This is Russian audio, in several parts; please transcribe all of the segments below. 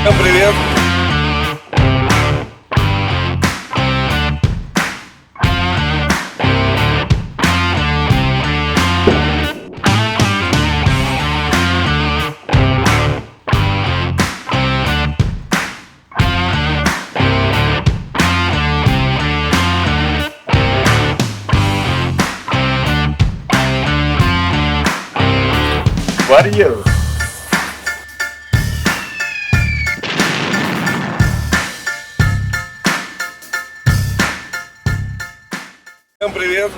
Всем привет! Барьер. Всем привет!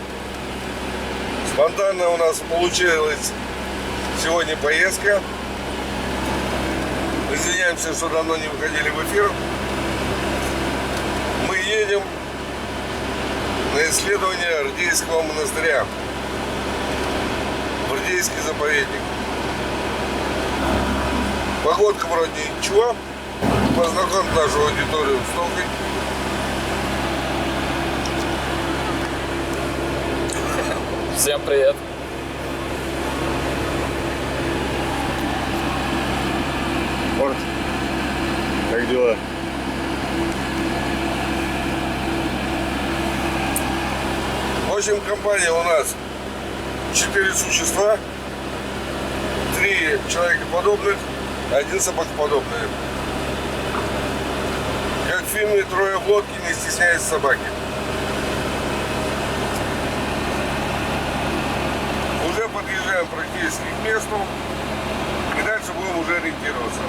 Спонтанно у нас получилась сегодня поездка. Извиняемся, что давно не выходили в эфир. Мы едем на исследование Ардейского монастыря, в Ардейский заповедник. Погодка вроде ничего. Познакомь нашу аудиторию с Толкой. Всем привет! Март, как дела? В общем, компания у нас 4 существа, 3 человекоподобных, 1 собакоподобный. Как в фильме «Трое в лодке, не стесняясь собаки». Уже подъезжаем практически к месту, и дальше будем уже ориентироваться.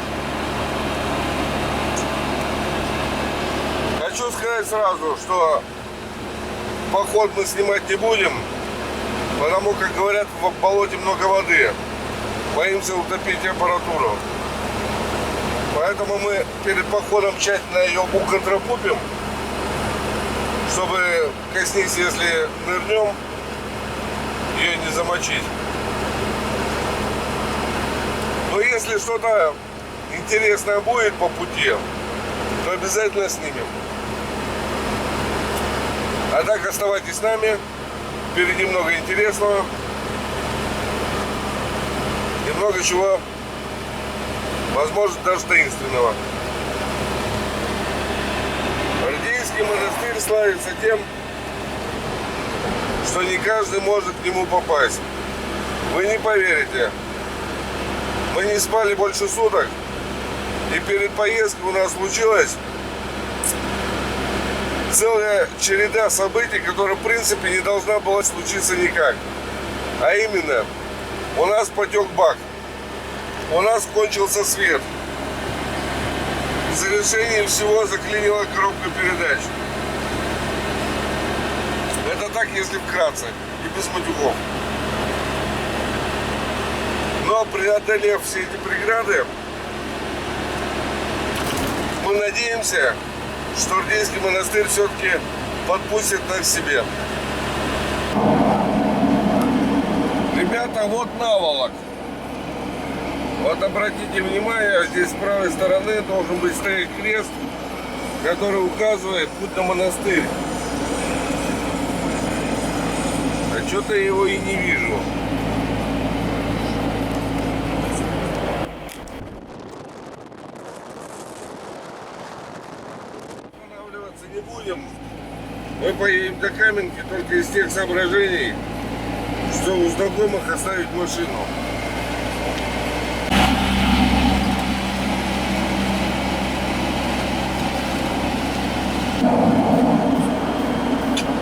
Хочу сказать сразу, что поход мы снимать не будем, потому как говорят, в болоте много воды. Боимся утопить аппаратуру. Поэтому мы перед походом тщательно ее уконтропупим, чтобы, коснись, если нырнем, ее не замочить. Но если что-то интересное будет по пути, то обязательно снимем. А так оставайтесь с нами. Впереди много интересного. И много чего, возможно, даже таинственного. Ардейский монастырь славится тем, что не каждый может к нему попасть. Вы не поверите. Мы не спали больше суток. И перед поездкой у нас случилась целая череда событий, которая, в принципе, не должна была случиться никак. А именно, у нас потек бак. У нас кончился свет. В завершении всего заклинила коробка передач. Это так, если вкратце, и без матюков. Но преодолев все эти преграды, мы надеемся, что Ардейский монастырь все-таки подпустит нас к себе. Ребята, вот наволок. Вот обратите внимание, здесь с правой стороны должен быть стоять крест, который указывает путь на монастырь. А что-то я его и не вижу. Останавливаться не будем. Мы поедем до Каменки только из тех соображений, что у знакомых оставить машину.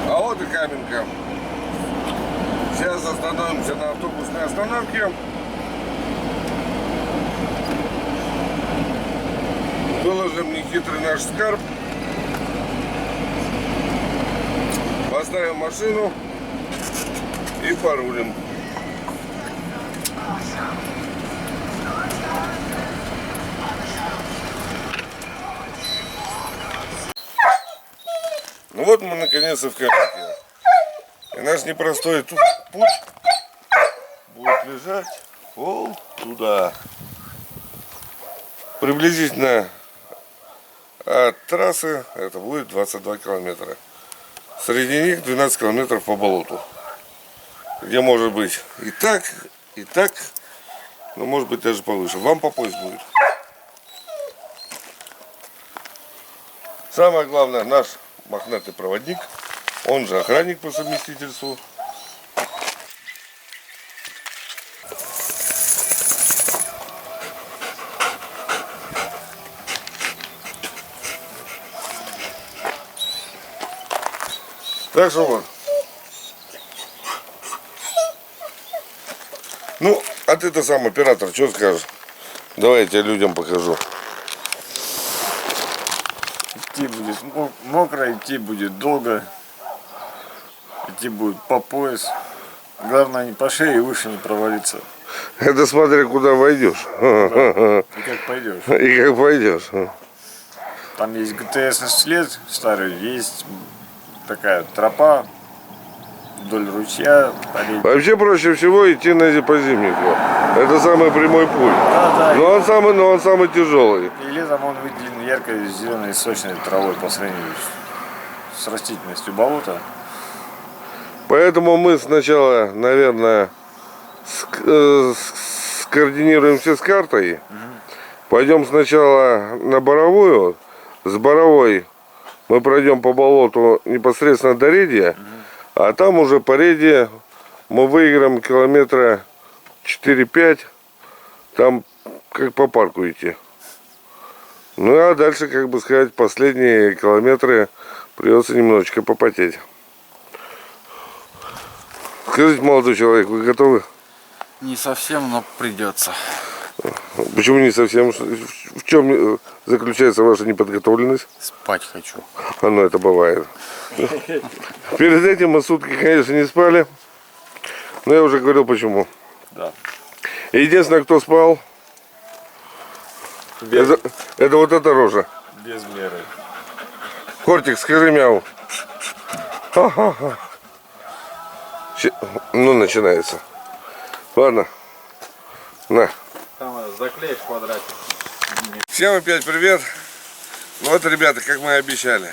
А вот и Каменка. Сейчас остановимся на автобусной остановке. Выложим нехитрый наш скарб. Поставим машину и порулим. Ну вот мы наконец-то в Каменке. И наш непростой путь будет лежать вон туда. Приблизительно от трассы это будет 22 километра. Среди них 12 километров по болоту. Где может быть и так, но может быть даже повыше. Вам по пояс будет. Самое главное, наш мохнатый проводник, он же охранник по совместительству. Так что вот. Ну, а ты-то сам оператор, что скажешь? Давай я тебе людям покажу. Идти будет мокро, идти будет долго. Идти будет по пояс. Главное не по шее и выше не провалиться. Это смотря куда войдешь. И как пойдешь. И как пойдешь. Там есть ГТС след старый, есть такая тропа вдоль ручья. Вообще проще всего идти по зимнику. Это самый прямой путь. Да, Но он самый тяжелый. и летом он выделен яркой зеленой сочной травой по сравнению с растительностью болота. Поэтому мы сначала, наверное, скоординируемся с картой. Пойдем сначала на Боровую. С Боровой мы пройдем по болоту непосредственно до Редья. А там уже по Редье мы выиграем километра 4-5. Там как по парку идти. Ну а дальше, как бы сказать, последние километры придется немножечко попотеть. Скажите, молодой человек, вы готовы? Не совсем, но придется. Почему не совсем? В чем заключается ваша неподготовленность? Спать хочу. Ну, это бывает. Перед этим мы сутки, конечно, не спали. Но я уже говорил, почему. Да. Единственное, кто спал, это вот эта рожа. Без меры. Кортик, скажи мяу. Ха-ха-ха. Ну, начинается. Ладно. На. Там заклеишь квадратик. Всем опять привет. Ну вот, ребята, как мы и обещали,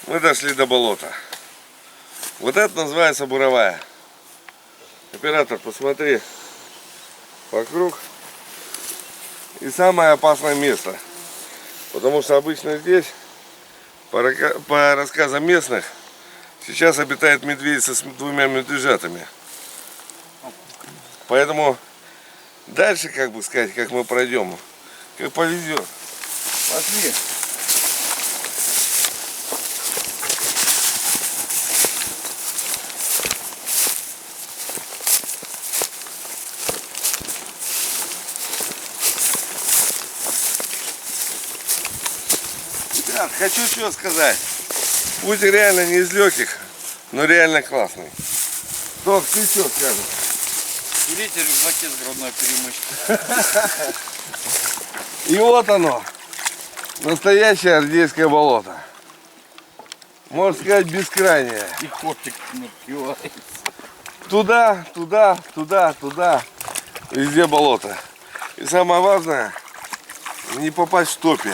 мы дошли до болота. Вот это называется буровая. Оператор, посмотри вокруг. И самое опасное место. Потому что обычно здесь, по рассказам местных, сейчас обитает медведь с двумя медвежатами. Поэтому дальше, как бы сказать, как мы пройдем, как повезет. Пошли. Ребят, хочу что сказать. Путь реально не из легких, но реально классный. Док, ты что скажешь? Берите рюкзаки с грудной перемычкой. И вот оно. Настоящее Ардейское болото. Можно сказать, бескрайнее. И кортик напивается. Туда, туда, туда, туда. Везде болото. И самое важное, не попасть в топи,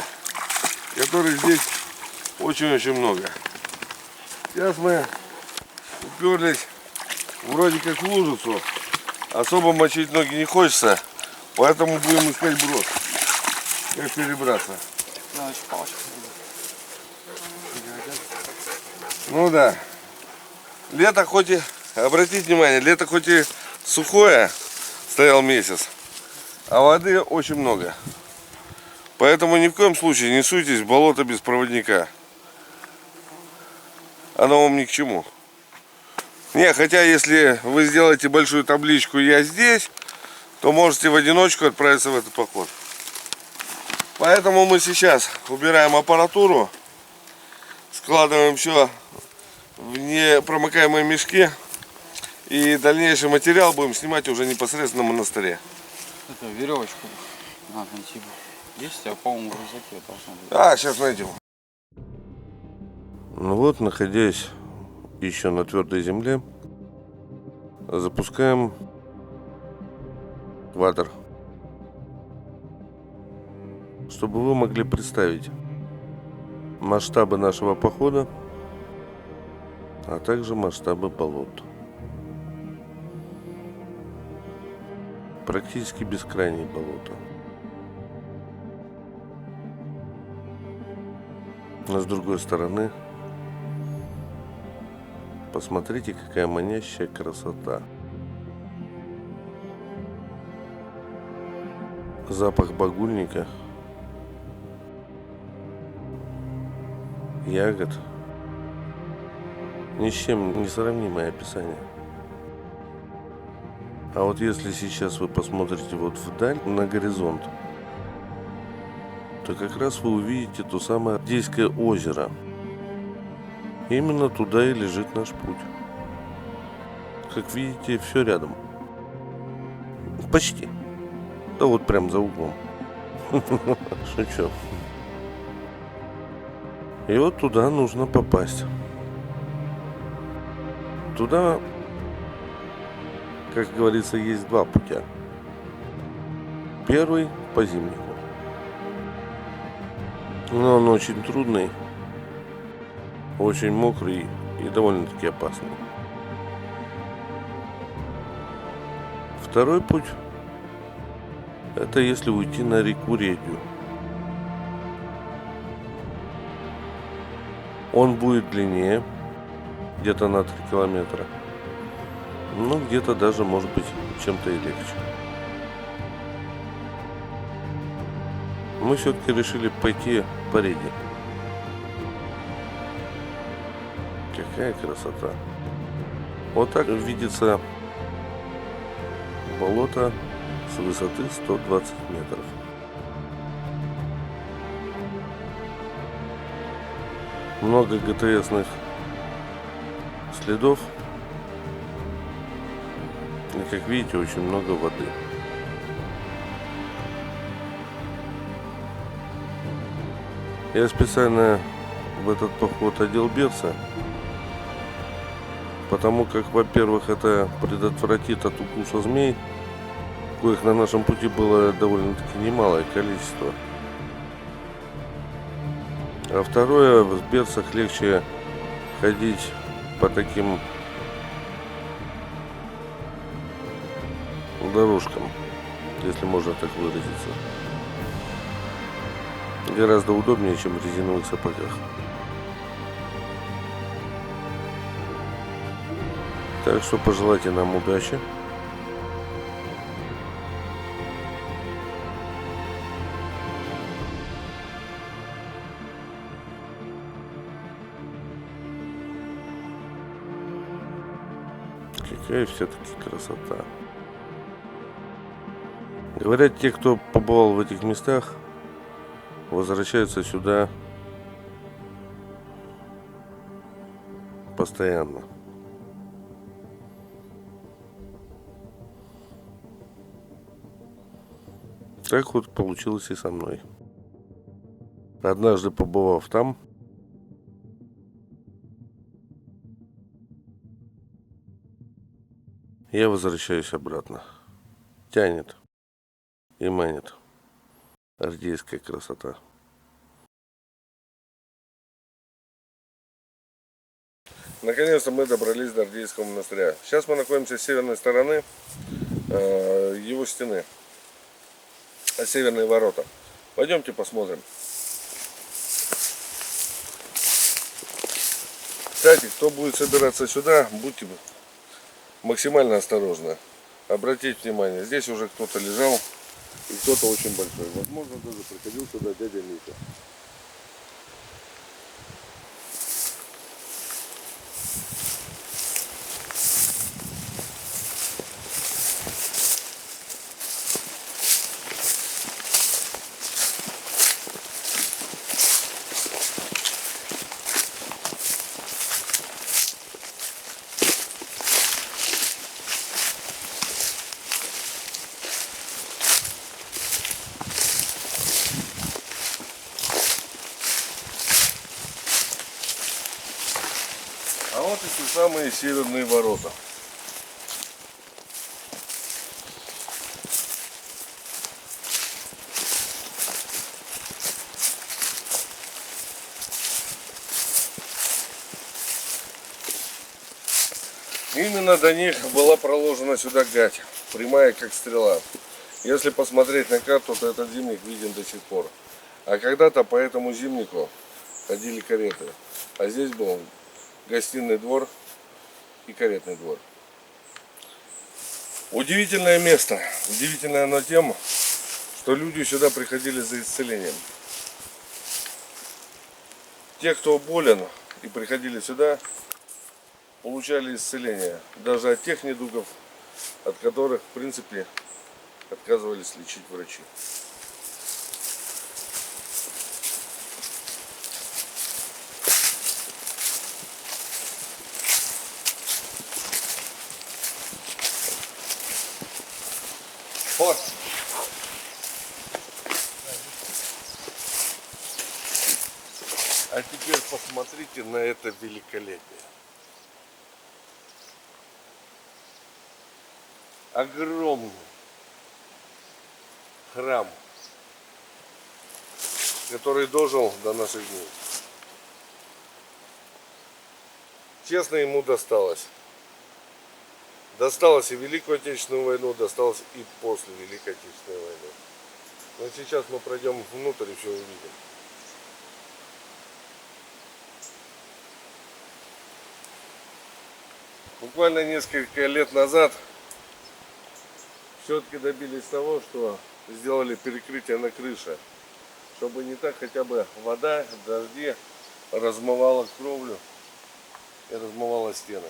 которых здесь очень-очень много. Сейчас мы уперлись вроде как в лужицу. Особо мочить ноги не хочется, поэтому будем искать брод. Как перебраться. Ну да. Лето хоть и, обратите внимание, лето хоть и сухое, стоял месяц, а воды очень много. Поэтому ни в коем случае не суйтесь в болото без проводника. Оно вам ни к чему. Не, хотя если вы сделаете большую табличку «Я здесь», то можете в одиночку отправиться в этот поход. Поэтому мы сейчас убираем аппаратуру, складываем все в непромокаемые мешки. И дальнейший материал будем снимать уже непосредственно на монастыре. Это веревочку надо найти. Есть, а по-моему в рюкзаке должно быть. А, сейчас найдем. Ну вот, находясь еще на твердой земле, запускаем квадр, чтобы вы могли представить масштабы нашего похода, а также масштабы болот. Практически бескрайние болота. Но с другой стороны, посмотрите, какая манящая красота. Запах багульника, ягод. Ни с чем не сравнимое описание. А вот если сейчас вы посмотрите вот вдаль, на горизонт, то как раз вы увидите то самое Ардейское озеро. Именно туда и лежит наш путь. Как видите, все рядом. Почти. Да вот прям за углом. Шучу. И вот туда нужно попасть. Туда, как говорится, есть два путя. Первый по Зимнику. Но он очень трудный, очень мокрый и довольно-таки опасный. Второй путь — это если уйти на реку Редью. Он будет длиннее, где-то на 3 километра, но где-то даже, может быть, чем-то и легче. Мы все-таки решили пойти по Реде. Какая красота! Вот так видится болото с высоты 120 метров. Много ГТСных следов. И, как видите, очень много воды. Я специально в этот поход одел берцы, потому как, во-первых, это предотвратит от укуса змей, коих на нашем пути было довольно-таки немалое количество. А второе, в берцах легче ходить по таким дорожкам, если можно так выразиться. Гораздо удобнее, чем в резиновых сапогах. Так что пожелайте нам удачи. Какая все-таки красота. Говорят, те, кто побывал в этих местах, возвращаются сюда постоянно. Так вот получилось и со мной. Однажды побывав там, я возвращаюсь обратно. Тянет и манит. Ардейская красота. Наконец-то мы добрались до Ардейского монастыря. Сейчас мы находимся с северной стороны его стены. Северные ворота. Пойдемте посмотрим. Кстати, кто будет собираться сюда, будьте максимально осторожны. Обратите внимание, здесь уже кто-то лежал, и кто-то очень большой. Возможно, даже приходил сюда дядя Митя. А вот и те самые северные ворота. Именно до них была проложена сюда гать, прямая как стрела. Если посмотреть на карту, то этот зимник виден до сих пор. А когда-то по этому зимнику ходили кареты. А здесь был гостиный двор и каретный двор. Удивительное место. Удивительное оно тем, что люди сюда приходили за исцелением. Те, кто болен и приходили сюда, получали исцеление. Даже от тех недугов, от которых, в принципе, отказывались лечить врачи. Вот. А теперь посмотрите на это великолепие. Огромный храм, который дожил до наших дней. Честно, ему досталось. Досталось и в Великую Отечественную войну, досталось и после Великой Отечественной войны. Но сейчас мы пройдем внутрь и все увидим. Буквально несколько лет назад все-таки добились того, что сделали перекрытие на крыше, чтобы не так хотя бы вода, дожди размывала кровлю и размывала стены.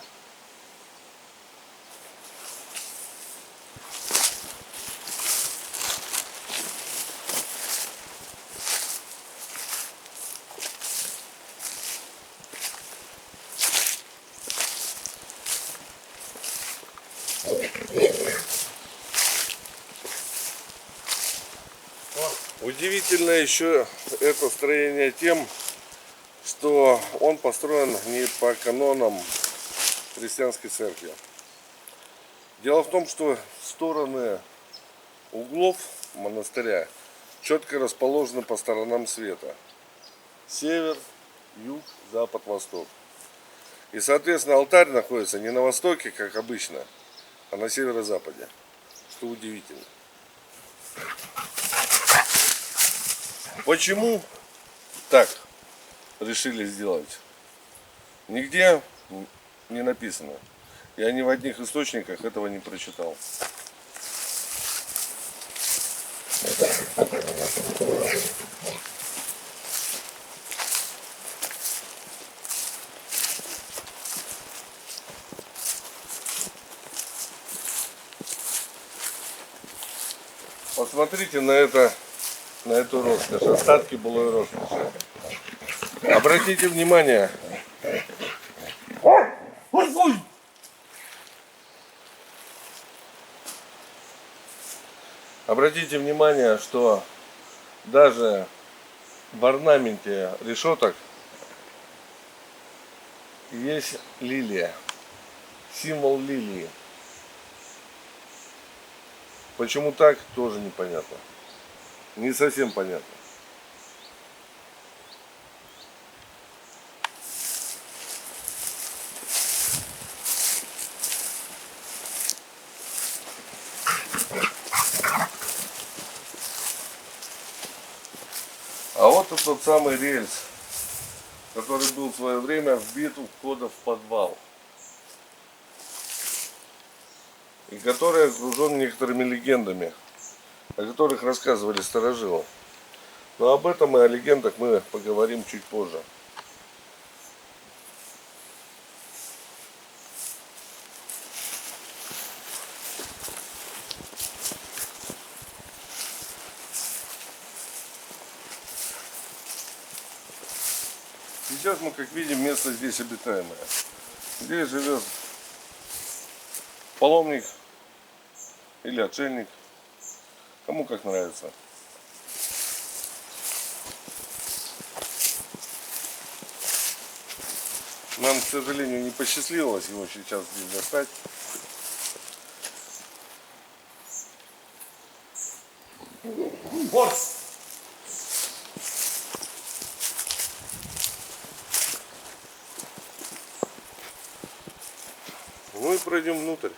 Удивительно еще это строение тем, что он построен не по канонам христианской церкви. Дело в том, что стороны углов монастыря четко расположены по сторонам света. Север, юг, запад, восток. И, соответственно, алтарь находится не на востоке, как обычно, а на северо-западе. Что удивительно. Почему так решили сделать? Нигде не написано. Я ни в одних источниках этого не прочитал. Посмотрите на эту роскошь, остатки былой роскоши. Обратите внимание. Обратите внимание, что даже в орнаменте решеток есть лилия, символ лилии. Почему так, тоже непонятно. Не совсем понятно. А вот тот самый рельс, который был в свое время вбит у входа в подвал. И который окружен некоторыми легендами, о которых рассказывали старожилы. Но об этом и о легендах мы поговорим чуть позже. Сейчас мы, как видим, место здесь обитаемое. Здесь живет паломник или отшельник, кому как нравится. Нам, к сожалению, не посчастливилось его сейчас здесь достать. Ну и пройдем внутрь.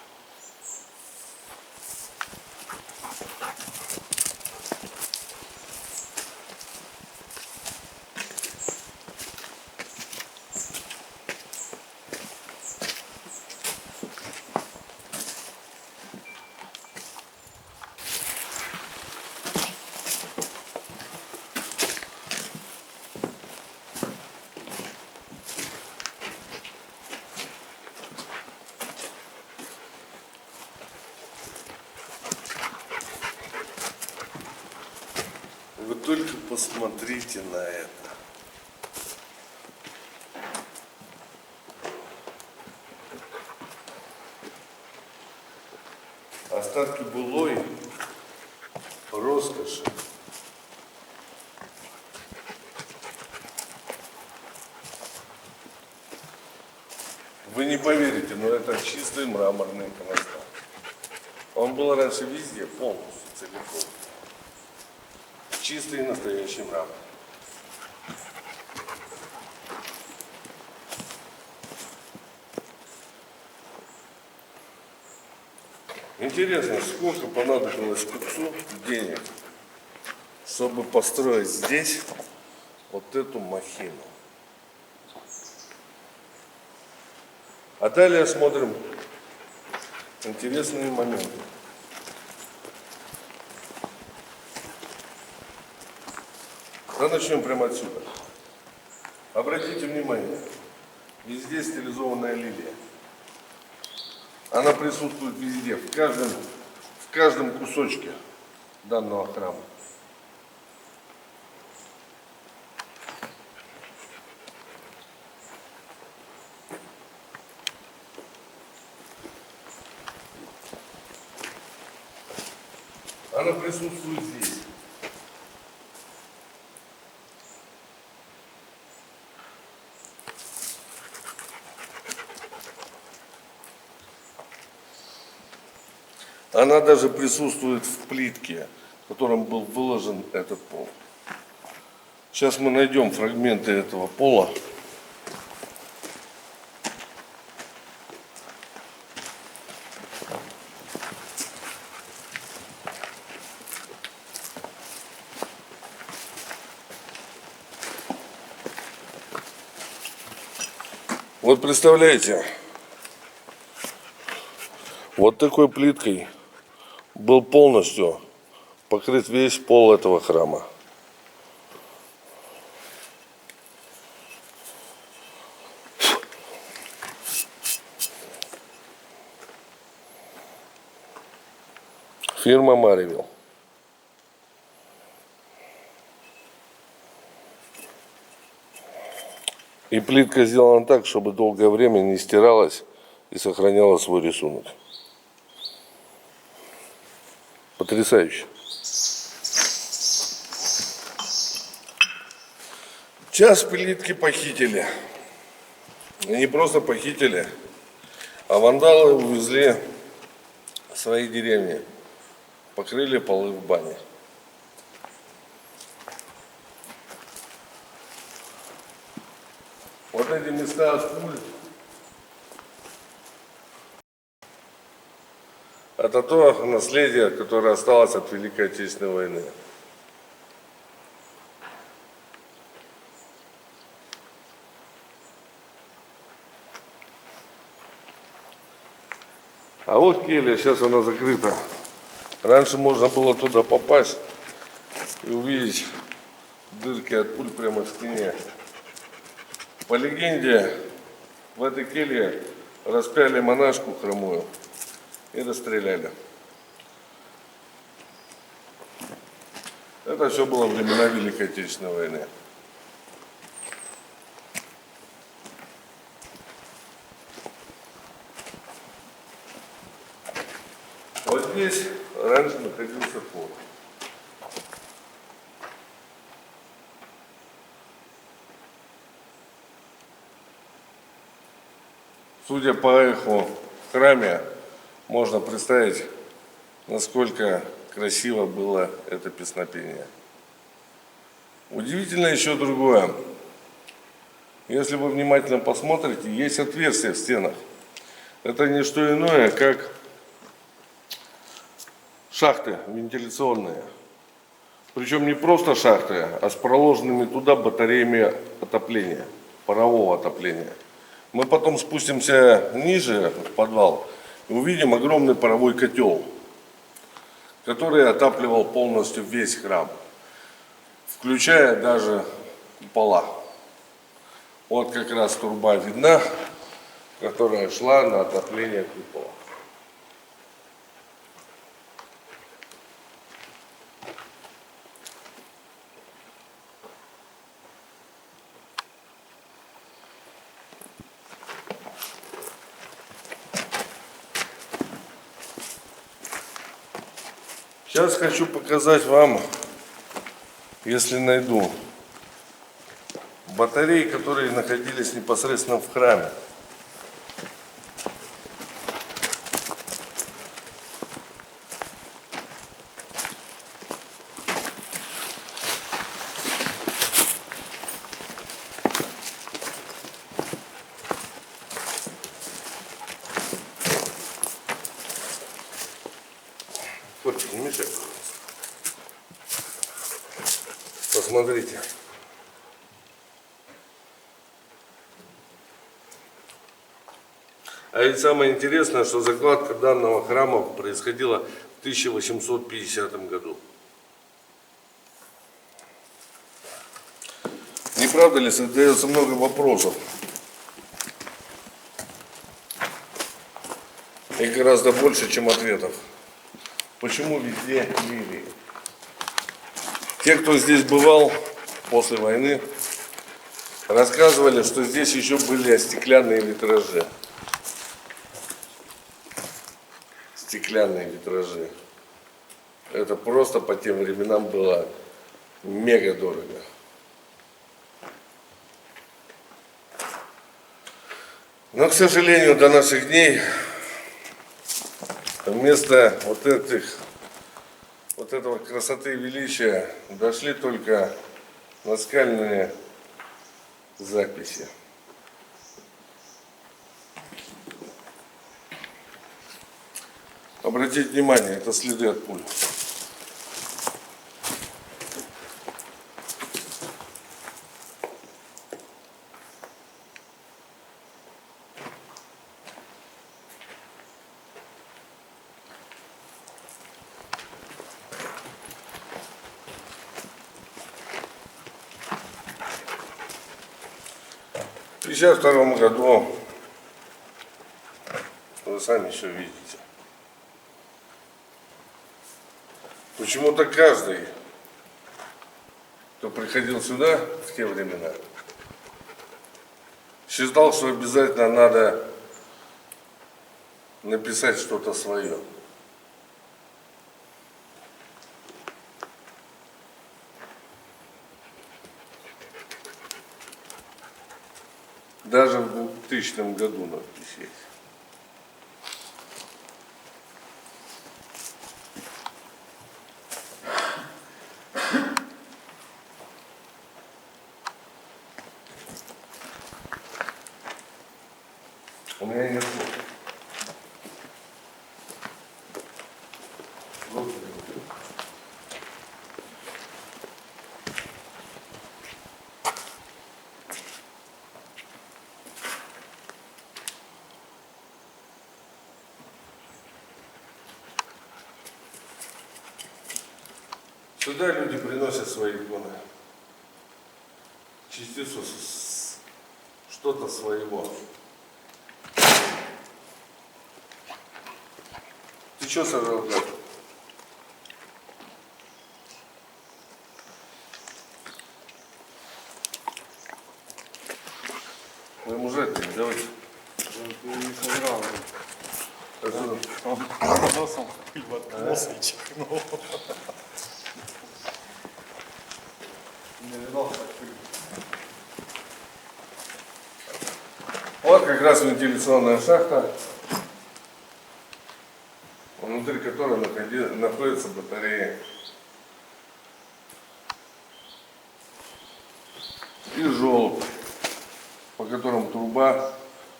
посмотрите на это. Остатки былой роскоши. Вы не поверите, но это чистый мраморный иконостас. Он был раньше везде, полностью, целиком. Чистый и настоящий мрамор. Интересно, сколько понадобилось купцу денег, чтобы построить здесь вот эту махину. А далее смотрим интересные моменты. Да начнем прямо отсюда. Обратите внимание, везде стилизованная лилия. Она присутствует везде, в каждом кусочке данного храма. Она присутствует здесь. Она даже присутствует в плитке, которым был выложен этот пол. Сейчас мы найдем фрагменты этого пола. Вот представляете, вот такой плиткой был полностью покрыт весь пол этого храма. Фирма Маривилл. И плитка сделана так, чтобы долгое время не стиралась и сохраняла свой рисунок. Потрясающе. Часть плитки похитили. И не просто похитили, а вандалы увезли в свои деревни. Покрыли полы в бане. Вот эти места от пуль. Это то наследие, которое осталось от Великой Отечественной войны. А вот келья, сейчас она закрыта. Раньше можно было туда попасть и увидеть дырки от пуль прямо в стене. По легенде, в этой келье распяли монашку хромую и расстреляли. Это все было времена Великой Отечественной войны. Вот здесь раньше находился вход. Судя по эху в храме, можно представить, насколько красиво было это песнопение. Удивительно еще другое. Если вы внимательно посмотрите, есть отверстия в стенах. Это не что иное, как шахты вентиляционные. Причем не просто шахты, а с проложенными туда батареями отопления, парового отопления. Мы потом спустимся ниже в подвал и увидим огромный паровой котел, который отапливал полностью весь храм, включая даже купола. Вот как раз труба видна, которая шла на отопление купола. Сейчас хочу показать вам, если найду, батареи, которые находились непосредственно в храме. Вот, поднимите, посмотрите. А ведь самое интересное, что закладка данного храма происходила в 1850 году. Не правда ли, задается много вопросов? И гораздо больше, чем ответов. Почему везде лилии? Те, кто здесь бывал после войны, рассказывали, что здесь еще были стеклянные витражи. Стеклянные витражи. Это просто по тем временам было мега дорого. Но, к сожалению, до наших дней вместо вот этого красоты и величия дошли только наскальные записи. Обратите внимание, это следы от пуль. В 1952 году, вы сами все видите. Почему-то каждый, кто приходил сюда в те времена, считал, что обязательно надо написать что-то свое. Даже в 2000 году надпись есть. У меня нет слов. Сюда люди приносят свои иконы. Частицу что-то своего. Ты что сажал, брат? Вы ему жать не давайте. Не сыграл. Отсюда. Носом пыль в носа и чихнул. Не видал, как пыль. Вот как раз вентиляционная шахта, внутри которой находится батарея. И желоб, по которому труба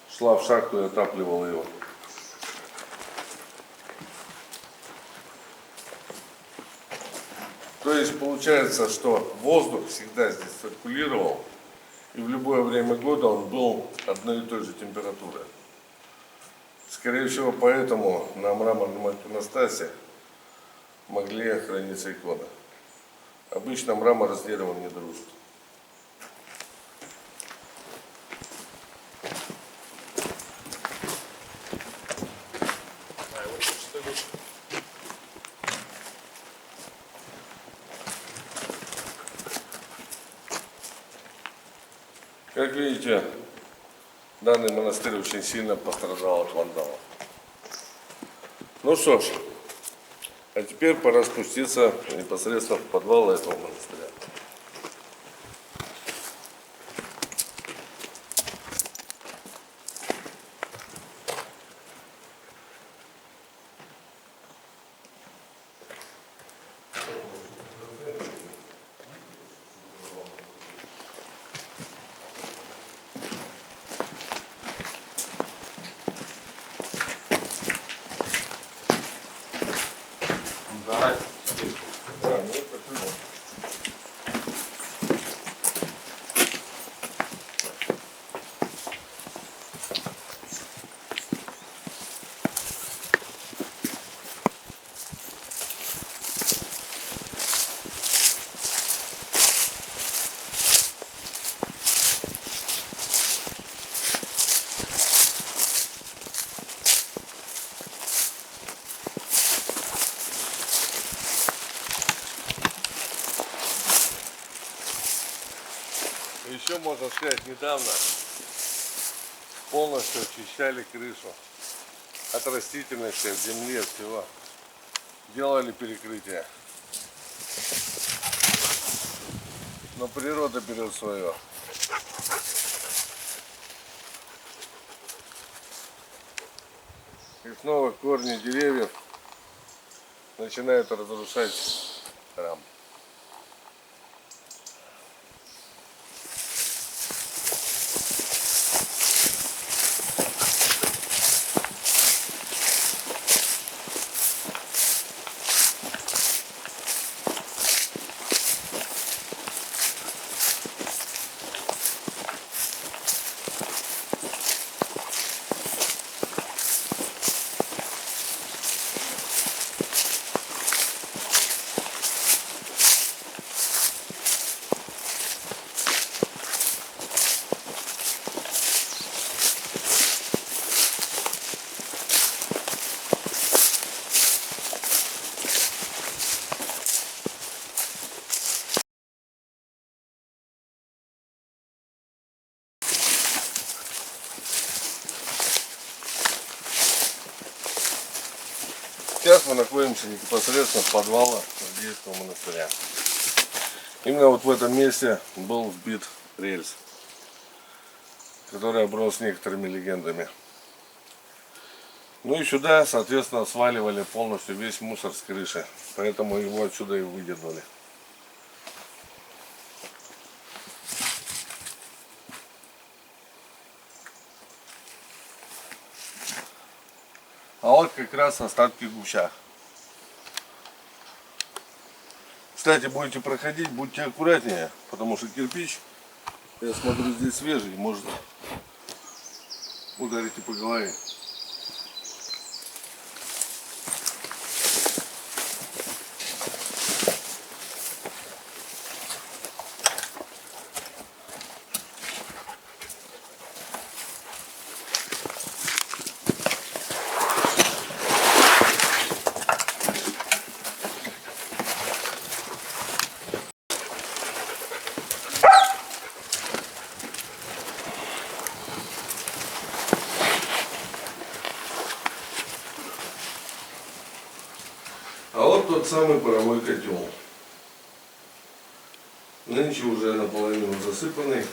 шла в шахту и отапливала его. То есть получается, что воздух всегда здесь циркулировал, и в любое время года он был одной и той же температуры. Скорее всего, поэтому на мраморном иконостасе могли храниться иконы. Обычно мрамор с деревом не дружит. Как видите, данный монастырь очень сильно пострадал от вандалов. Ну что ж, А теперь пора спуститься непосредственно в подвал этого монастыря. Еще, можно сказать, недавно полностью очищали крышу от растительности, от земли, от всего. Делали перекрытие. Но природа берет свое. И снова корни деревьев начинают разрушать храм. Сейчас мы находимся непосредственно в подвале Авдеевского монастыря. Именно вот в этом месте был вбит рельс, который оброс некоторыми легендами. Ну и сюда, соответственно, сваливали полностью весь мусор с крыши, поэтому его отсюда и выдернули. А вот как раз остатки гуща. Кстати, будете проходить, будьте аккуратнее, потому что кирпич, я смотрю, здесь свежий, может ударить и по голове. А вот тот самый паровой котел. Нынче уже наполовину засыпанный.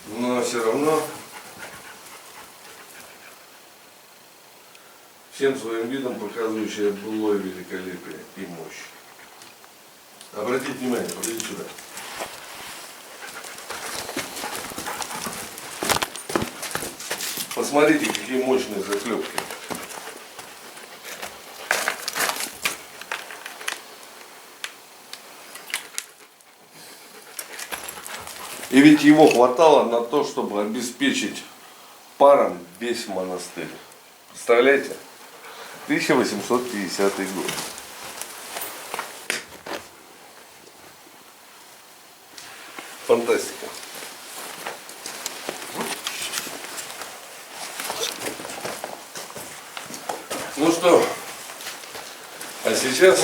Но все равно всем своим видом показывающее былое великолепие и мощь. Обратите внимание, подойдите сюда. Посмотрите, какие мощные заклепки. И ведь его хватало на то, чтобы обеспечить паром весь монастырь. Представляете? 1850 год. Фантастика. Ну что, а сейчас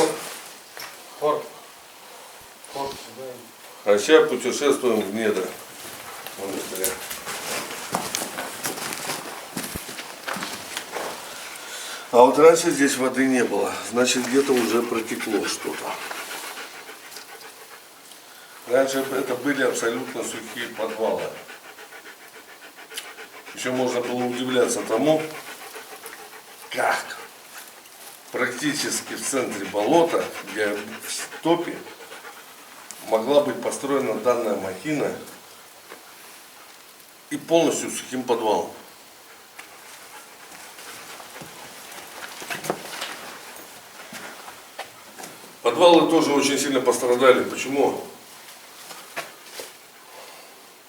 путешествуем в недра монастыря. А вот раньше здесь воды не было, значит где-то уже протекло что-то. Раньше это были абсолютно сухие подвалы. Еще можно было удивляться тому, как практически в центре болота, где в топе, могла быть построена данная махина и полностью сухим подвалом. Подвалы тоже очень сильно пострадали. Почему?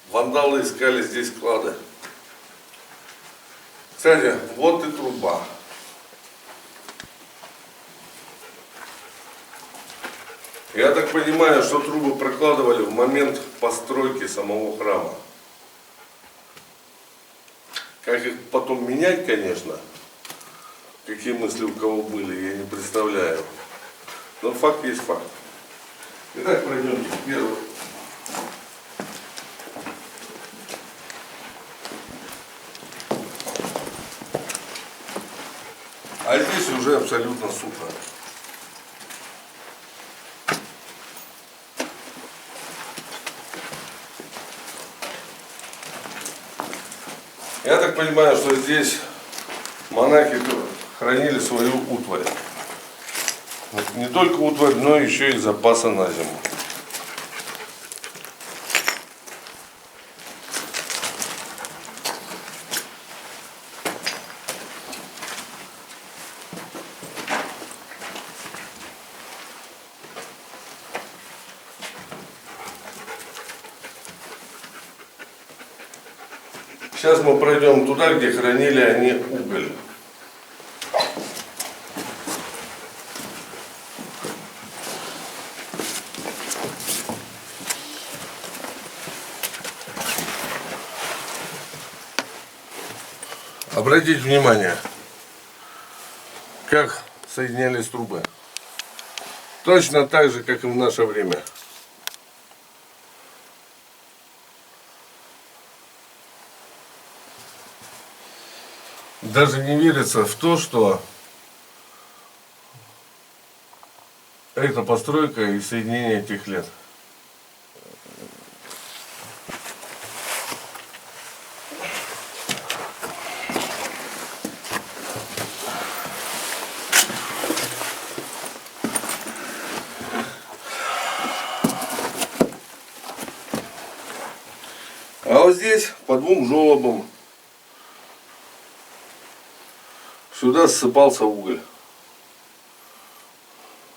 Вандалы искали здесь клады. Кстати, вот и труба. Я так понимаю, что трубы прокладывали в момент постройки самого храма. Как их потом менять, конечно, какие мысли у кого были, я не представляю. Но факт есть факт. Итак, пройдемте к первому. А здесь уже абсолютно сухо. Я так понимаю, что здесь монахи хранили свою утварь. Не только утварь, но еще и запасы на зиму. Сейчас мы пройдем туда, где хранили они уголь. Обратите внимание, как соединялись трубы. Точно так же, как и в наше время. Даже не верится в то, что это постройка и соединение этих лет. А вот здесь по двум желобам сюда ссыпался уголь.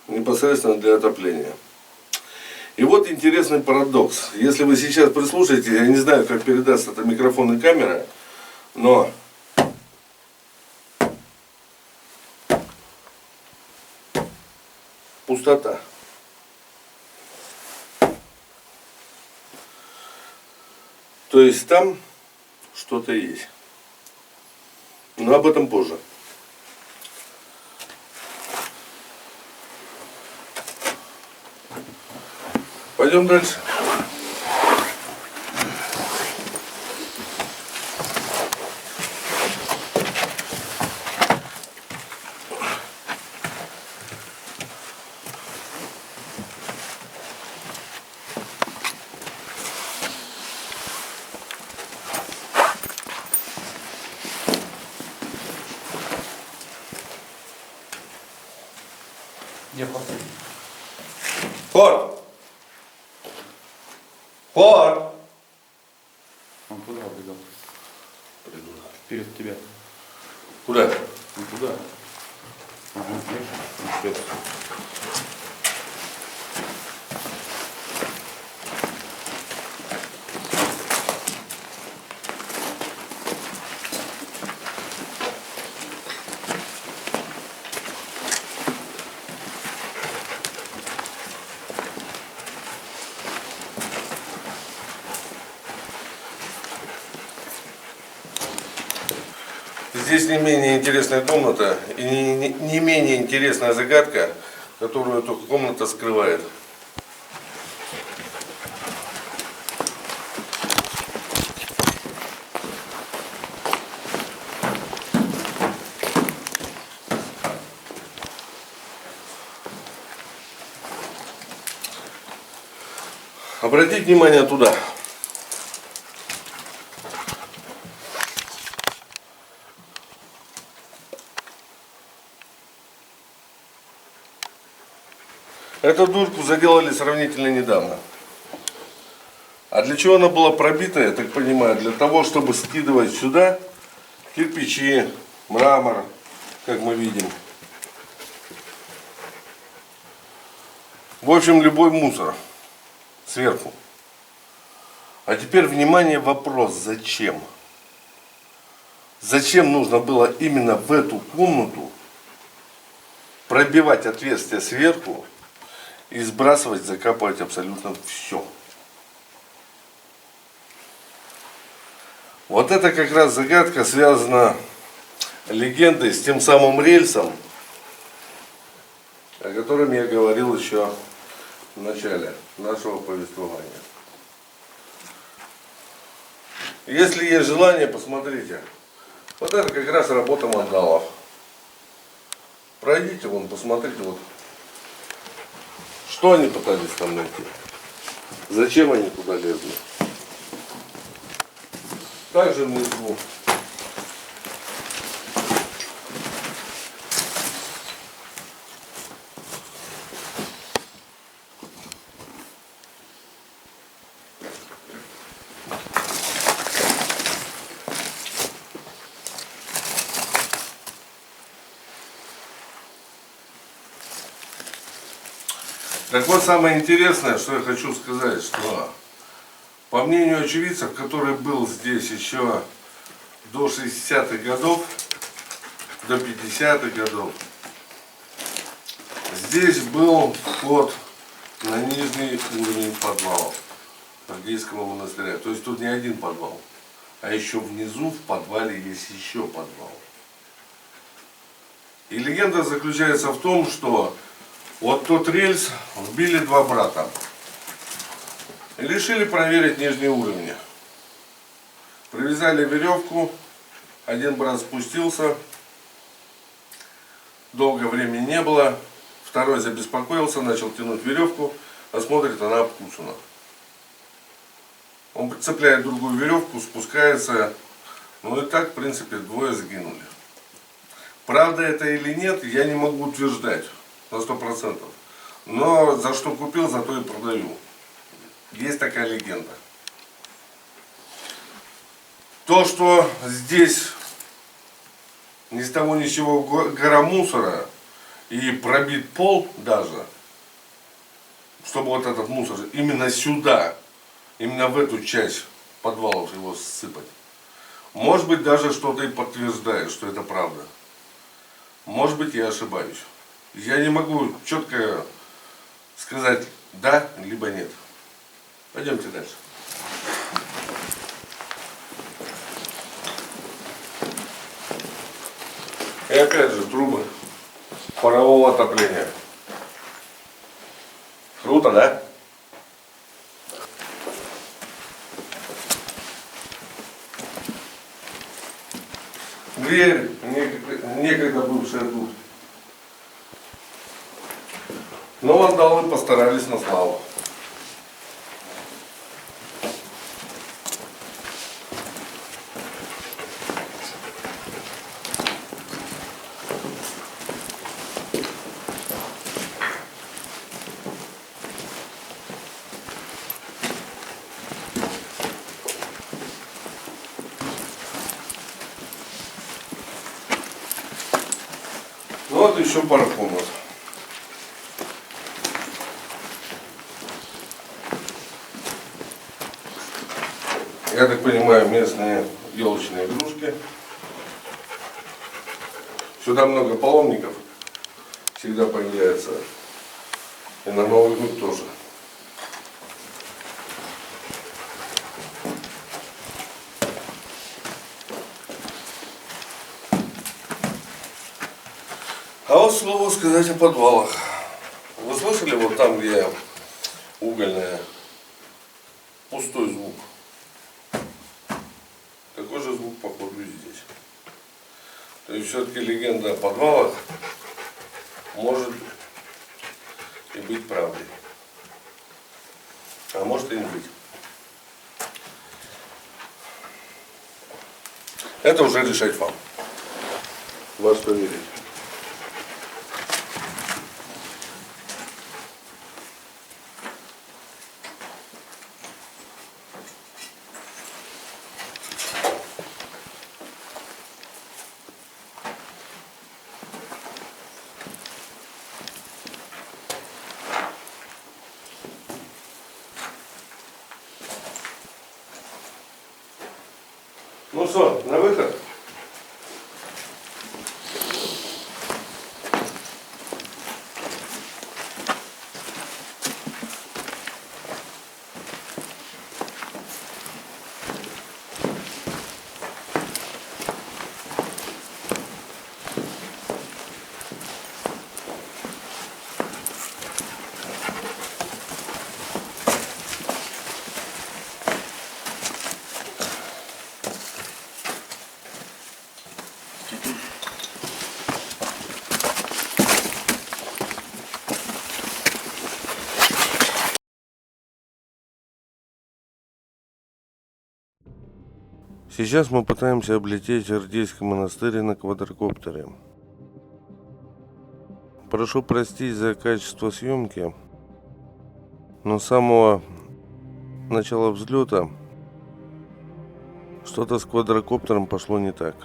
Непосредственно для отопления. И вот интересный парадокс. Если вы сейчас прислушаетесь, я не знаю, как передаст это микрофон и камера, но пустота. То есть там что-то есть. Но об этом позже. Пойдем дальше. Где посадить? Хор! Хор! Он туда убегал. Приду. Вперед тебя. Куда? Он туда. Ага, видишь? Он вперед. Здесь не менее интересная комната и не менее интересная загадка, которую эта комната скрывает. Обратите внимание туда. Эту дурку заделали сравнительно недавно. А для чего она была пробита, я так понимаю? Для того, чтобы скидывать сюда кирпичи, мрамор, как мы видим. В общем, любой мусор сверху. А теперь, внимание, вопрос, зачем? Зачем нужно было именно в эту комнату пробивать отверстие сверху и сбрасывать, закапывать абсолютно все? Вот это как раз загадка связана легендой с тем самым рельсом, о котором я говорил еще в начале нашего повествования. Если есть желание, посмотрите. Вот это как раз работа мандалов. Пройдите вон, посмотрите, вот, что они пытались там найти. Зачем они туда лезли. Также внизу. Так вот, самое интересное, что я хочу сказать, что по мнению очевидцев, который был здесь еще до 60-х годов, до 50-х годов, здесь был вход на нижний уровень подвала Агейского монастыря. То есть тут не один подвал, а еще внизу в подвале есть еще подвал. И легенда заключается в том, что вот тот рельс вбили два брата. И решили проверить нижние уровни. Привязали веревку, один брат спустился, долгое времени не было, второй забеспокоился, начал тянуть веревку, а смотрит, она обкусана. Он прицепляет другую веревку, спускается, ну и так, в принципе, двое сгинули. Правда это или нет, я не могу утверждать на 100%. Но за что купил, за то и продаю. Есть такая легенда. То, что здесь ни с того ни с сего гора мусора и пробит пол даже, чтобы вот этот мусор именно сюда, именно в эту часть подвалов его сыпать. Может быть, даже что-то и подтверждает, что это правда. Может быть, я ошибаюсь. Я не могу четко сказать да, либо нет. Пойдемте дальше. И опять же трубы парового отопления. Круто, да? Дверь, некогда бывшая тут. Но вандалы постарались на славу. Ну вот еще пара комнат. Я так понимаю, местные елочные игрушки. Сюда много паломников всегда появляется. И на Новый год тоже. А вот слово сказать о подвалах. Вы слышали вот там, где угольная, пустой звук? Такой же звук, походу, и здесь. То есть все-таки легенда о подвалах может и быть правдой. А может может и не быть. Это уже решать вам. Во что верить. Ну что, на выход? Сейчас мы пытаемся облететь Ардейский монастырь на квадрокоптере. Прошу простить за качество съемки, но с самого начала взлета что-то с квадрокоптером пошло не так.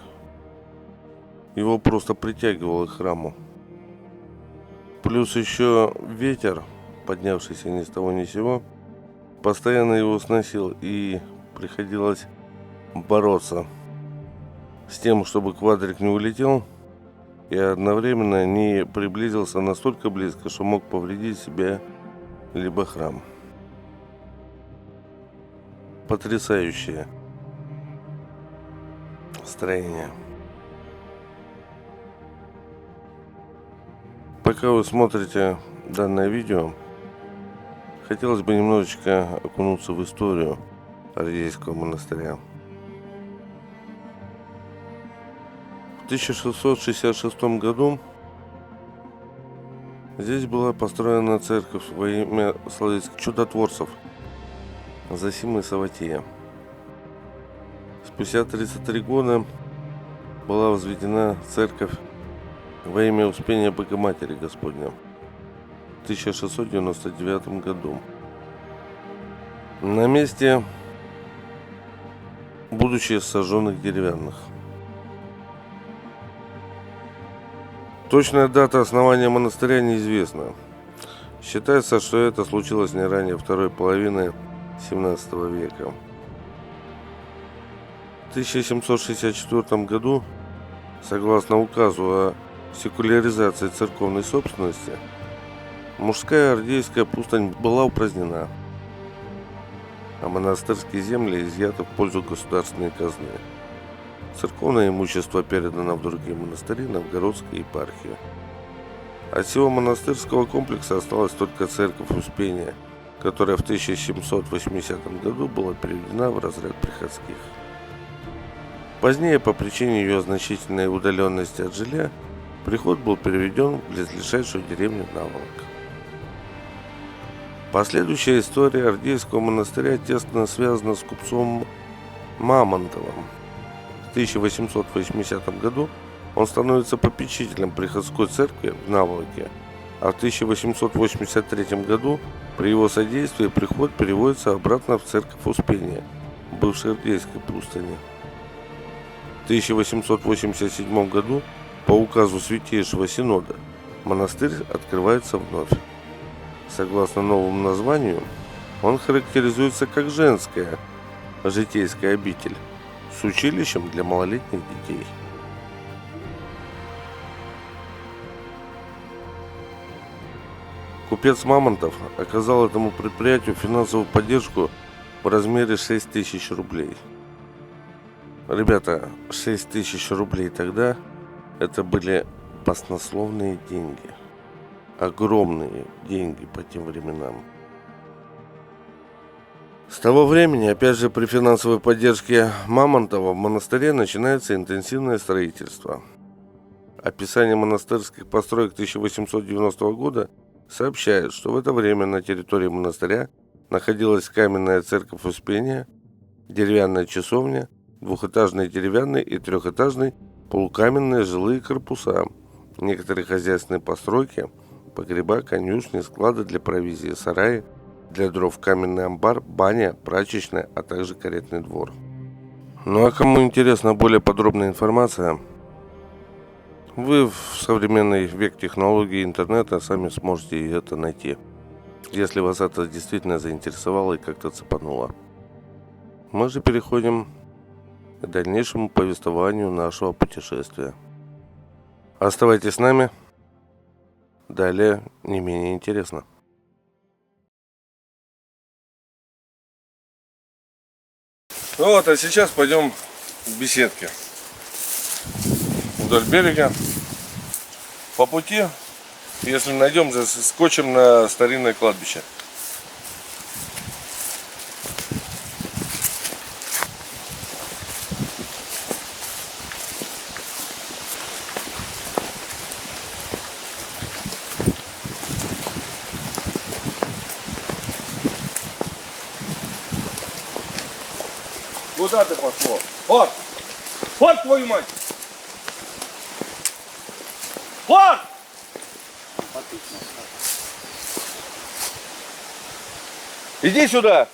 Его просто притягивало к храму. Плюс еще ветер, поднявшийся ни с того ни с сего, постоянно его сносил, и приходилось бороться с тем, чтобы квадрик не улетел и одновременно не приблизился настолько близко, что мог повредить себя либо храм. Потрясающее строение. Пока вы смотрите данное видео, хотелось бы немножечко окунуться в историю Ардейского монастыря. В 1666 году здесь была построена церковь во имя славянских чудотворцев Зосимы и Саватия. Спустя 33 года была возведена церковь во имя Успения Богоматери Господня в 1699 году. На месте будучи сожженных деревянных. Точная дата основания монастыря неизвестна. Считается, что это случилось не ранее второй половины 17 века. В 1764 году, согласно указу о секуляризации церковной собственности, мужская Ардейская пустынь была упразднена, а монастырские земли изъяты в пользу государственной казны. Церковное имущество передано в другие монастыри Новгородской епархии. От всего монастырского комплекса осталась только церковь Успения, которая в 1780 году была переведена в разряд приходских. Позднее, по причине ее значительной удаленности от жилья, приход был переведен в близлежащую деревню Наволок. Последующая история Ардейского монастыря тесно связана с купцом Мамонтовым. В 1880 году он становится попечителем приходской церкви в Наволоке, а в 1883 году при его содействии приход переводится обратно в церковь Успения, бывшей Ардейской пустыни. В 1887 году по указу Святейшего Синода монастырь открывается вновь. Согласно новому названию, он характеризуется как женская житейская обитель с училищем для малолетних детей. Купец Мамонтов оказал этому предприятию финансовую поддержку в размере 6 тысяч рублей. Ребята, 6 тысяч рублей тогда это были баснословные деньги. Огромные деньги по тем временам. С того времени, опять же, при финансовой поддержке Мамонтова в монастыре начинается интенсивное строительство. Описание монастырских построек 1890 года сообщает, что в это время на территории монастыря находилась каменная церковь Успения, деревянная часовня, двухэтажные деревянные и трехэтажные полукаменные жилые корпуса, некоторые хозяйственные постройки, погреба, конюшни, склады для провизии, сараи, для дров, каменный амбар, баня, прачечная, а также каретный двор. Ну а кому интересна более подробная информация, вы в современный век технологий интернета сами сможете это найти, если вас это действительно заинтересовало и как-то цепануло. Мы же переходим к дальнейшему повествованию нашего путешествия. Оставайтесь с нами, далее не менее интересно. Ну вот, а сейчас пойдем к беседке вдоль берега. По пути, если найдем, заскочим на старинное кладбище. Куда ты пошло? Вот! Вот твою мать! Вот! Иди сюда!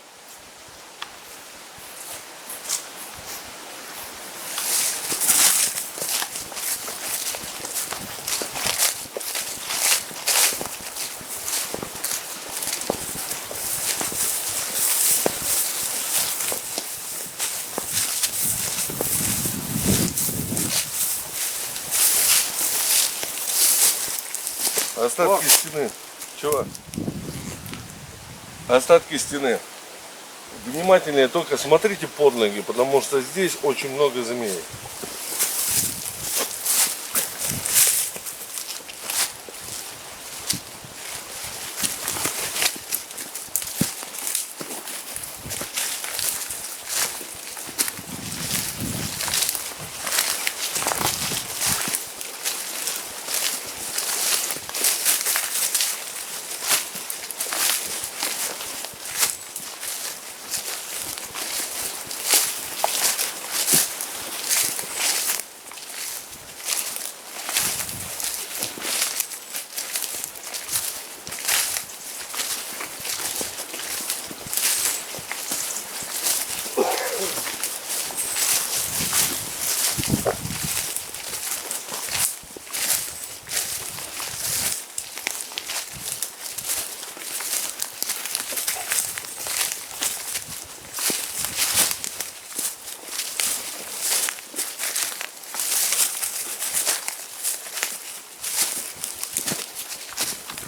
Остатки стены. Чего? Остатки стены. Внимательнее только смотрите под ноги, потому что здесь очень много змей.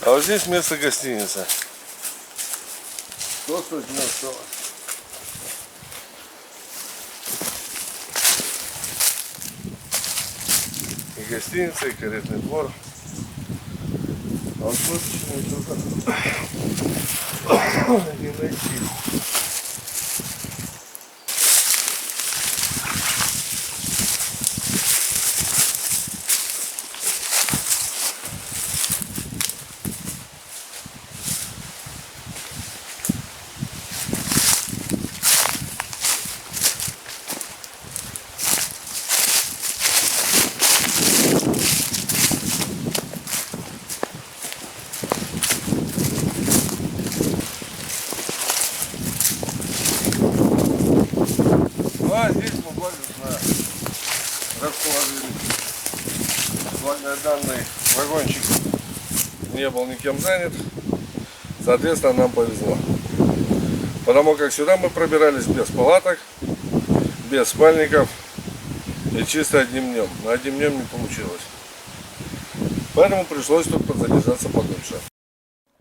А вот здесь место гостиницы. Что тут не осталось? И гостиница, и каретный двор. А вот тут что-то не найти. А здесь мы благостно расположились. Данный вагончик не был никем занят. Соответственно, нам повезло. Потому как сюда мы пробирались без палаток, без спальников и чисто одним днем. Но одним днем не получилось. Поэтому пришлось тут задержаться подольше.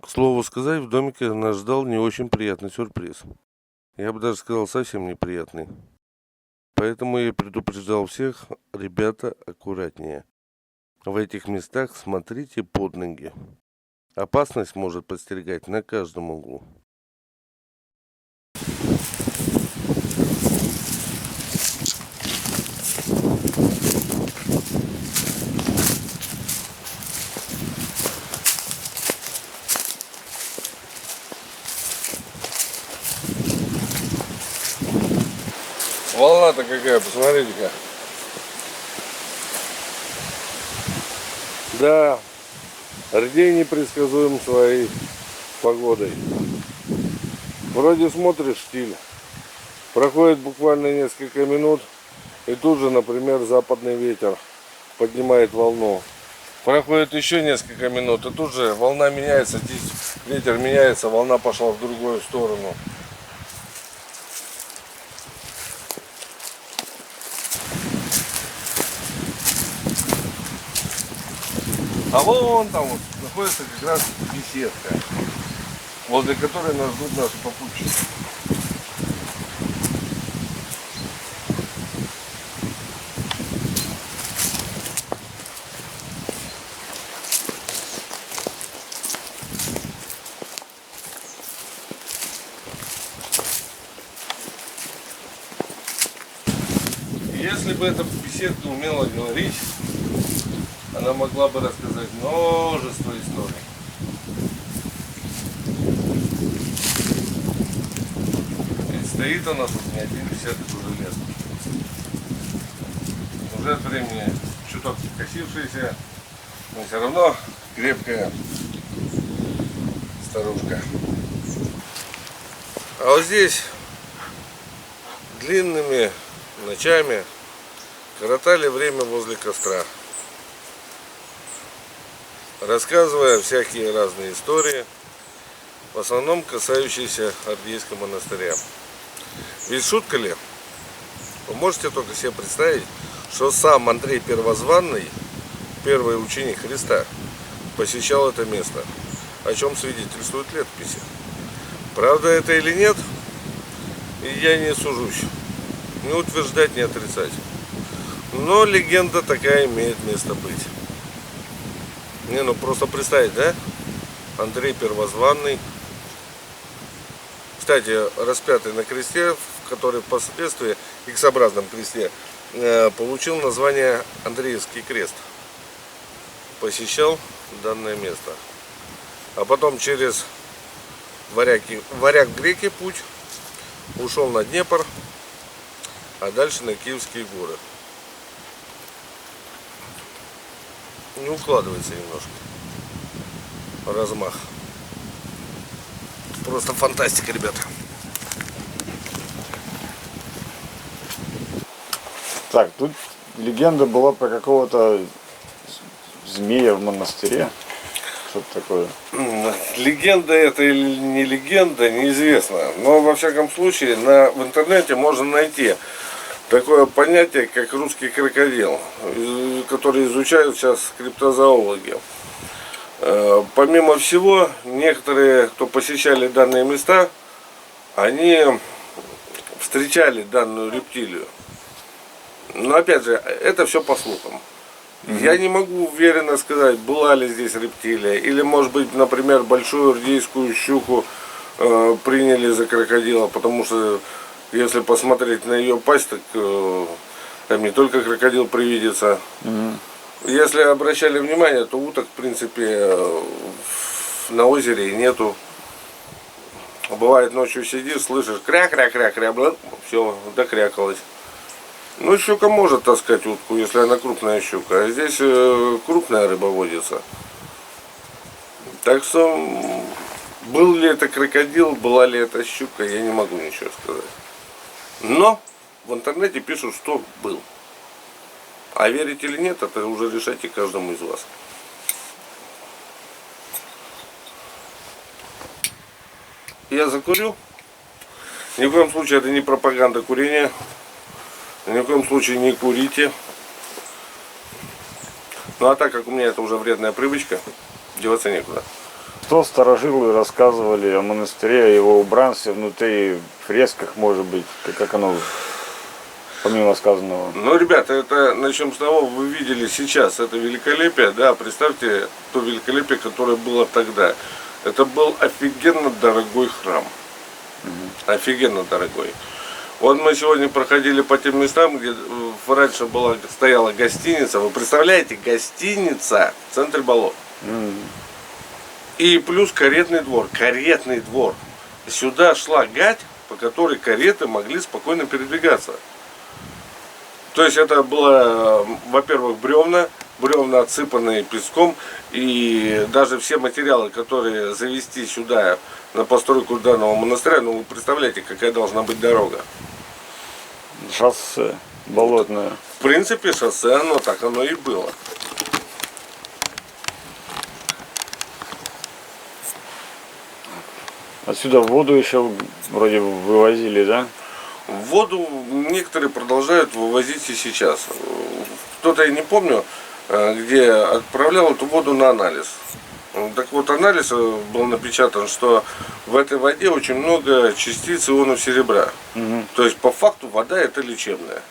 К слову сказать, в домике нас ждал не очень приятный сюрприз. Я бы даже сказал, совсем неприятный. Поэтому я предупреждал всех, ребята, аккуратнее. В этих местах смотрите под ноги. Опасность может подстерегать на каждом углу. Волна-то какая, посмотрите-ка. Да, Рдей непредсказуем своей погодой. Вроде смотришь штиль, проходит буквально несколько минут, и тут же, например, западный ветер поднимает волну. Проходит еще несколько минут, и тут же волна меняется, здесь ветер меняется, волна пошла в другую сторону. А вон там вот находится как раз беседка, возле которой нас ждут наши попутчики. Если бы эта беседка умела говорить, она могла бы рассказать множество историй. Ведь стоит она тут не один десяток уже лет. Уже от времени чуток косившаяся, но все равно крепкая старушка. А вот здесь длинными ночами коротали время возле костра, рассказывая всякие разные истории, в основном касающиеся Ардейского монастыря. Ведь шутка ли? Вы можете только себе представить, что сам Андрей Первозванный, первый ученик Христа, посещал это место, о чем свидетельствуют летописи. Правда это или нет, и я не сужусь, не утверждать, не отрицать. Но легенда такая имеет место быть. Не, ну просто представить, да? Андрей Первозванный, кстати, распятый на кресте, который впоследствии, иксообразном кресте, получил название Андреевский крест. Посещал данное место. А потом через Варяг-Греки путь ушел на Днепр, а дальше на Киевские горы. Не укладывается немножко размах. Просто фантастика, ребята. Так, тут легенда была про какого-то змея в монастыре. Что-то такое. Легенда это или не легенда, неизвестно. Но во всяком случае в интернете можно найти такое понятие, как русский крокодил, который изучают сейчас криптозоологи. Помимо всего, некоторые, кто посещали данные места, они встречали данную рептилию. Но опять же, это все по слухам. Я не могу уверенно сказать, была ли здесь рептилия, или может быть, например, большую ирдейскую щуку приняли за крокодила, потому что если посмотреть на ее пасть, так там не только крокодил привидится. Если обращали внимание, то уток, в принципе, на озере нету. Бывает, ночью сидишь, слышишь кря-кря-кря-кря, все, докрякалось. Ну, щука может таскать утку, если она крупная щука, а здесь крупная рыба водится. Так что, был ли это крокодил, была ли это щука, я не могу ничего сказать. Но в интернете пишут, что был. А верить или нет, это уже решайте каждому из вас. Я закурю. Ни в коем случае это не пропаганда курения. Ни в коем случае не курите. Ну а так как у меня это уже вредная привычка, деваться некуда. Что старожилы рассказывали о монастыре, о его убранстве внутри, фресках, может быть, как оно, помимо сказанного? Ну, ребята, это начнем с того, вы видели сейчас это великолепие, да, представьте то великолепие, которое было тогда. Это был офигенно дорогой храм. Офигенно дорогой. Вот мы сегодня проходили по тем местам, где раньше стояла гостиница. Вы представляете, гостиница в центре болот. И плюс каретный двор. Каретный двор. Сюда шла гать, по которой кареты могли спокойно передвигаться. То есть это было, во-первых, бревна отсыпанные песком, и даже все материалы, которые завести сюда на постройку данного монастыря, ну вы представляете, какая должна быть дорога. Шоссе болотное. В принципе, шоссе, оно так оно и было. Отсюда воду еще вроде вывозили, да? Воду некоторые продолжают вывозить и сейчас. Кто-то, я не помню, где отправлял эту воду на анализ. Так вот, анализ был напечатан, что в этой воде очень много частиц ионов серебра. То есть, по факту, вода это лечебная.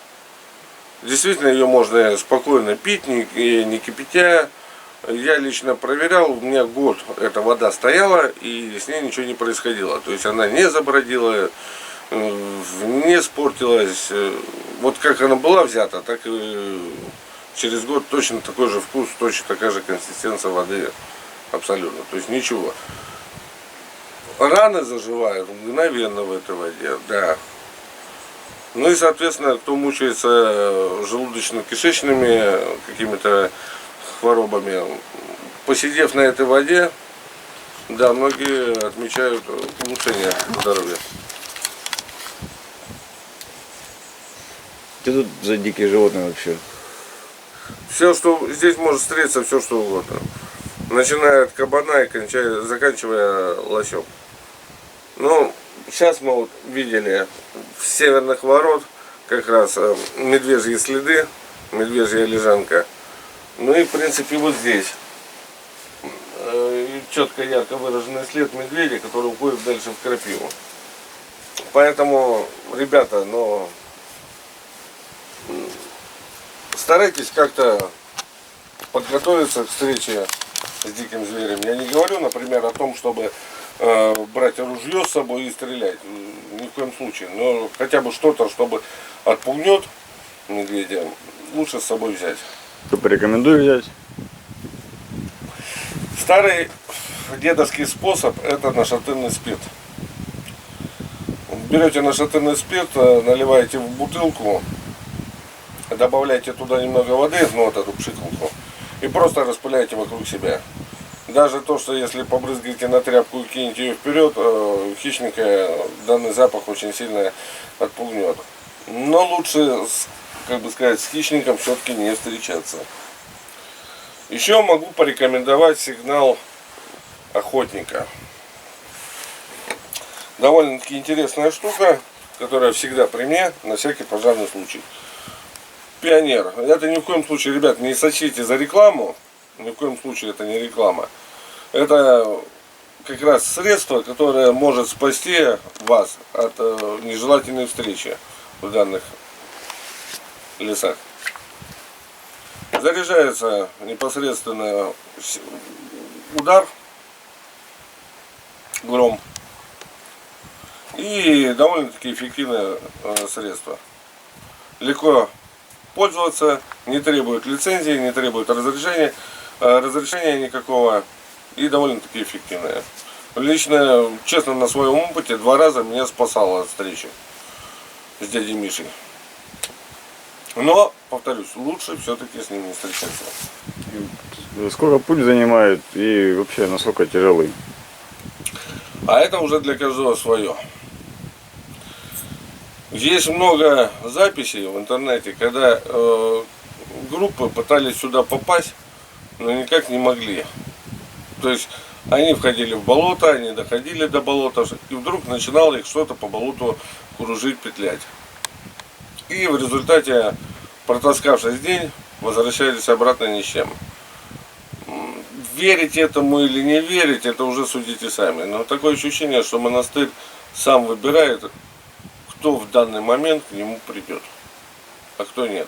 Действительно, ее можно спокойно пить, не кипятя. Я лично проверял, у меня год эта вода стояла, и с ней ничего не происходило. То есть, она не забродила, не испортилась. Вот как она была взята, так и через год точно такой же вкус, точно такая же консистенция воды. Абсолютно. То есть ничего. Раны заживают мгновенно в этой воде, да. Ну и, соответственно, кто мучается желудочно-кишечными какими-то хворобами, посидев на этой воде, да, многие отмечают улучшение здоровья. Что тут за дикие животные вообще? Все, что здесь может встретиться, все что угодно. Начиная от кабана и заканчивая лосем. Ну, сейчас мы вот видели в северных ворот как раз медвежьи следы, медвежья лежанка. Ну и в принципе вот здесь четко ярко выраженный след медведя, который уходит дальше в крапиву. Поэтому, ребята, ну, старайтесь как-то подготовиться к встрече с диким зверем. Я не говорю, например, о том, чтобы брать ружье с собой и стрелять. Ни в коем случае. Но хотя бы что-то, чтобы отпугнет медведя, лучше с собой взять. Что порекомендую взять? Старый дедовский способ — это нашатырный спирт. Берете нашатырный спирт, наливаете в бутылку, добавляете туда немного воды, ну вот эту пшикалку, и просто распыляете вокруг себя. Даже то, что если побрызгаете на тряпку и кинете ее вперед, хищника данный запах очень сильно отпугнет. Но лучше, как бы сказать, с хищником все-таки не встречаться. Еще могу порекомендовать сигнал охотника. Довольно-таки интересная штука, которая всегда при мне, на всякий пожарный случай. Пионер. Это ни в коем случае, ребят, не сочтите за рекламу. Ни в коем случае это не реклама. Это как раз средство, которое может спасти вас от нежелательной встречи в данных лесах. Заряжается непосредственно удар, гром. И довольно-таки эффективное средство. Легко пользоваться, не требует лицензии, не требует разрешения никакого, и довольно-таки эффективное. Лично, честно, на своем опыте 2 раза меня спасало от встречи с дядей Мишей. Но, повторюсь, лучше все-таки с ним не встречаться. Сколько путь занимает и вообще насколько тяжелый? А это уже для каждого свое. Есть много записей в интернете, когда группы пытались сюда попасть, но никак не могли. То есть они входили в болото, они доходили до болота, и вдруг начинало их что-то по болоту кружить, петлять. И в результате, протаскавшись день, возвращались обратно ни с чем. Верить этому или не верить, это уже судите сами. Но такое ощущение, что монастырь сам выбирает, кто в данный момент к нему придет, а кто нет.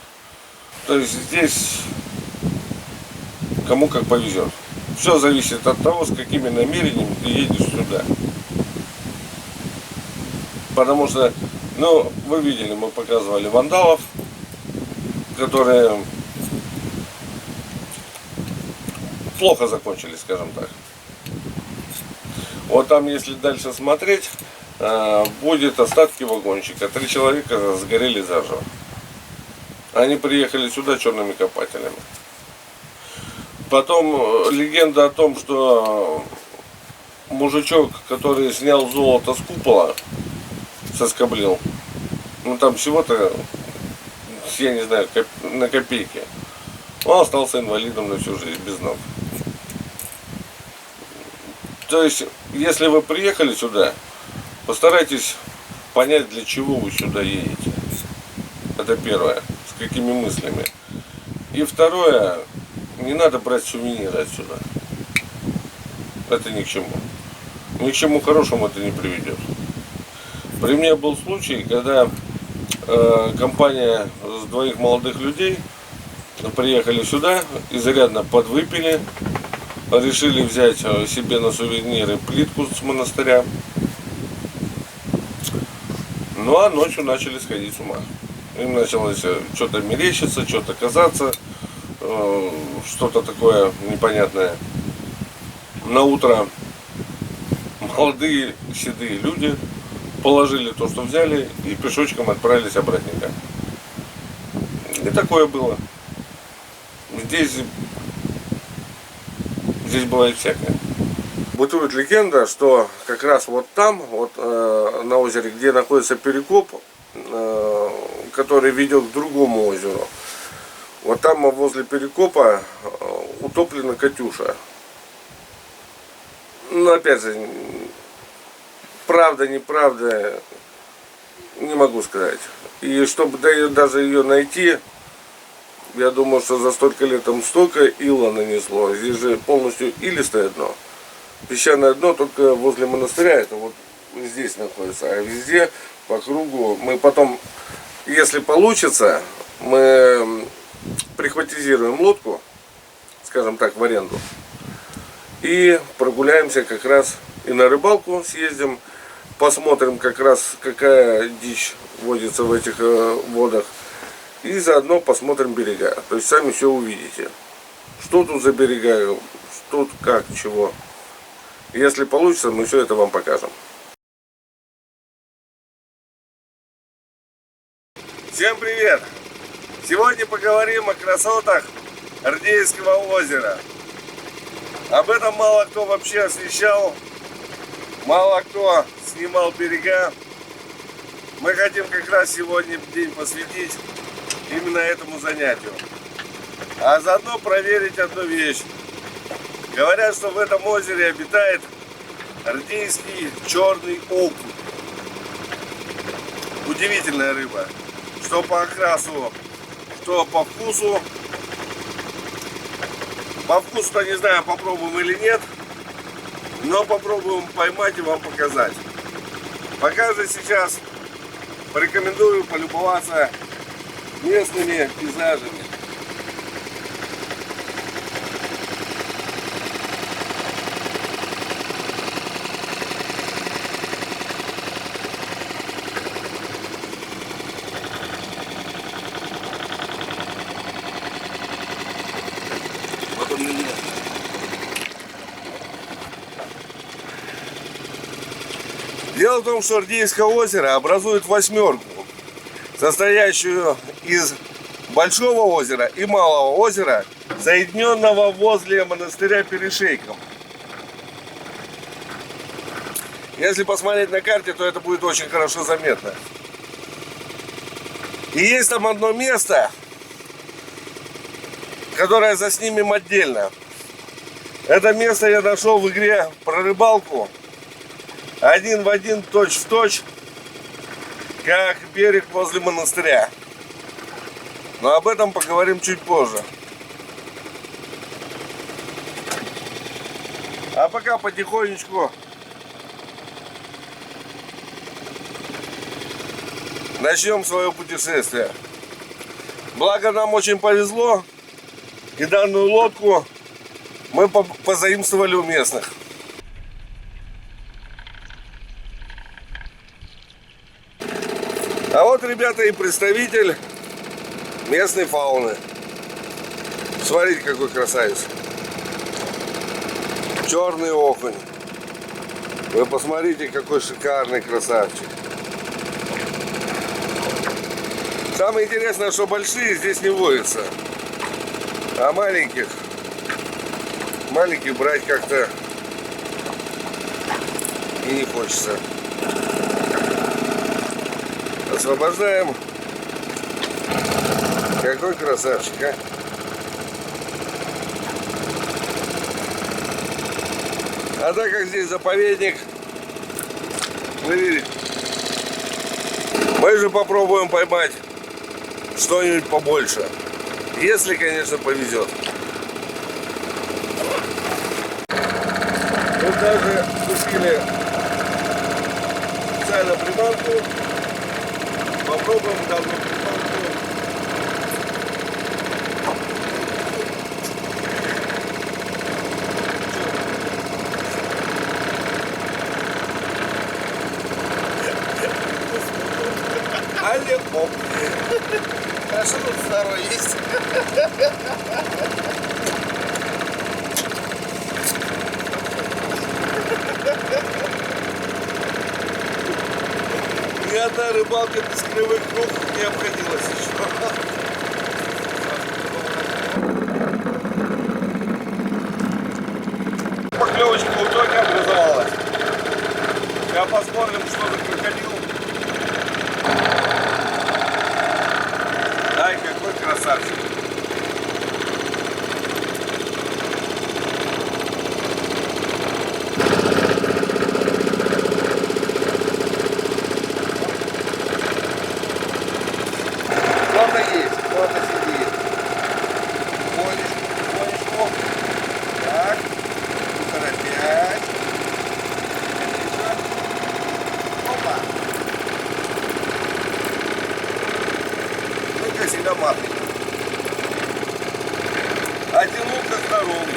То есть здесь кому как повезет. Все зависит от того, с какими намерениями ты едешь сюда. Потому что, ну, вы видели, мы показывали вандалов, которые плохо закончили, скажем так. Вот там, если дальше смотреть, будет остатки вагончика. 3 человека сгорели заживо. Они приехали сюда черными копателями. Потом легенда о том, что мужичок, который снял золото с купола, соскоблил, ну там всего-то, я не знаю, на копейки, он остался инвалидом на всю жизнь, без ног. То есть, если вы приехали сюда, постарайтесь понять, для чего вы сюда едете. Это первое. С какими мыслями. И второе, не надо брать сувениры отсюда. Это ни к чему. Ни к чему хорошему это не приведет. При мне был случай, когда компания с двоих молодых людей приехали сюда, изрядно подвыпили, решили взять себе на сувениры плитку с монастыря. Ну а ночью начали сходить с ума. Им началось что-то мерещиться, что-то казаться, что-то такое непонятное. На утро молодые седые люди положили то, что взяли, и пешочком отправились обратненько. И такое было. Здесь бывает всякое. Бытует легенда, что как раз вот там, вот на озере, где находится перекоп, который ведет к другому озеру, вот там возле перекопа утоплена Катюша. Но опять же, правда, неправда, не могу сказать. И чтобы даже ее найти, я думаю, что за столько лет там столько ила нанесло. Здесь же полностью илистое дно. Песчаное дно только возле монастыря, это вот здесь находится. А везде по кругу мы потом, если получится, мы прихватизируем лодку, скажем так, в аренду. И прогуляемся как раз и на рыбалку съездим. Посмотрим как раз, какая дичь водится в этих водах. И заодно посмотрим берега. То есть сами все увидите. Что тут за берега, что тут, как, чего. Если получится, мы все это вам покажем. Всем привет! Сегодня поговорим о красотах Ардеевского озера. Об этом мало кто вообще освещал, мало кто снимал берега. Мы хотим как раз сегодня день посвятить именно этому занятию. А заодно проверить одну вещь. Говорят, что в этом озере обитает ардейский черный окунь. Удивительная рыба. Что по окрасу, что по вкусу. По вкусу-то не знаю, попробуем или нет. Но попробуем поймать и вам показать. Пока же сейчас порекомендую полюбоваться местными пейзажами. Дело в том, что Ардеевское озеро образует восьмерку, состоящую из большого озера и малого озера, соединенного возле монастыря перешейком. Если посмотреть на карте, то это будет очень хорошо заметно. И есть там одно место, которое заснимем отдельно. Это место я нашел в игре про рыбалку. Один в один, точь в точь, как берег возле монастыря. Но об этом поговорим чуть позже. А пока потихонечку начнем свое путешествие. Благо нам очень повезло, и данную лодку мы позаимствовали у местных. А вот, ребята, и представитель местной фауны. Смотрите, какой красавец. Черный окунь. Вы посмотрите, какой шикарный красавчик. Самое интересное, что большие здесь не водятся. А маленьких брать как-то и не хочется. Освобождаем. Какой красавчик, а? А так как здесь заповедник, вы видите, мы же попробуем поймать что-нибудь побольше. Если, конечно, повезет. Вот даже купили специально приманку. Попробуем данную приманку. Алепо. А что тут второй есть? Ни одна рыбалка без кривых рук не обходилась еще. Поклевочка вот только образовалась. Сейчас посмотрим, что за крокодил. Ай, какой красавчик. Кто-то есть, кто-то сидит. Понечку. Так. Супер, опять. Опа. Ну-ка себя матный. Один-ка здоровый.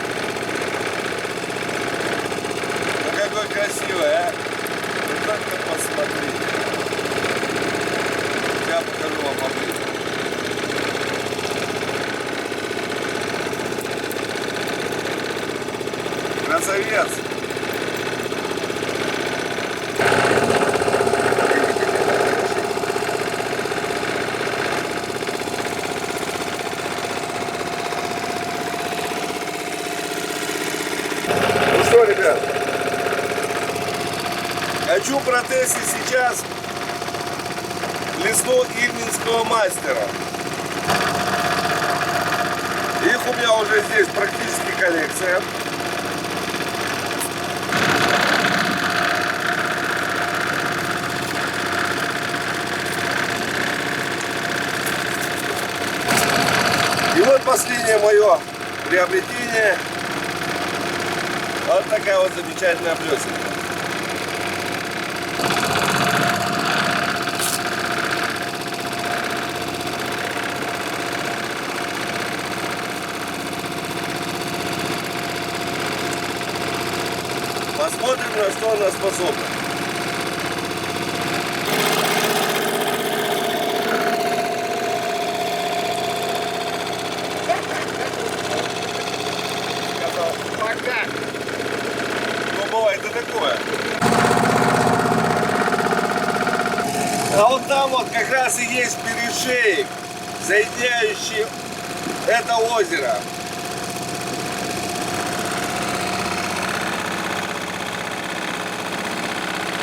Ну какой красивый, а? Вы только посмотрите. Я покажу вам поближе. Красавец! Ну что, ребят, хочу протестить сейчас лесного ильминского мастера. Их у меня уже здесь практически коллекция. И вот последнее мое приобретение. Вот такая вот замечательная плесенка. Посмотрим, на что она способна. Пока. Ну, бывает и такое. А вот там вот как раз и есть перешеек, соединяющий это озеро.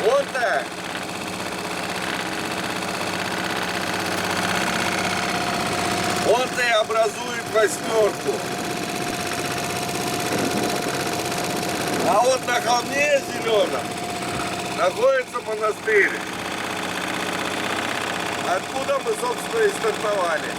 Вот так. Вот и образует восьмерку. А вот на холме зеленом находится монастырь, откуда мы, собственно, и стартовали.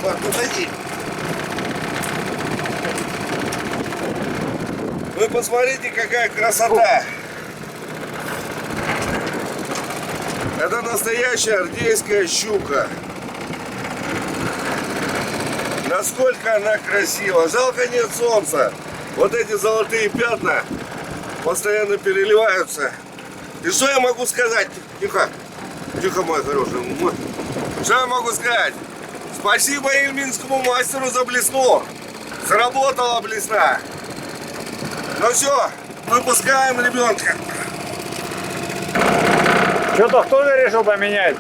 Подожди. Вы посмотрите, какая красота. Это настоящая ардейская щука. Насколько она красива. Жалко, нет солнца. Вот эти золотые пятна постоянно переливаются. И что я могу сказать? Тихо. Тихо, мой хороший. Что я могу сказать? Спасибо ильминскому мастеру за блесну. Сработала блесна. Ну все, выпускаем ребенка. Что-то кто-то решил поменять.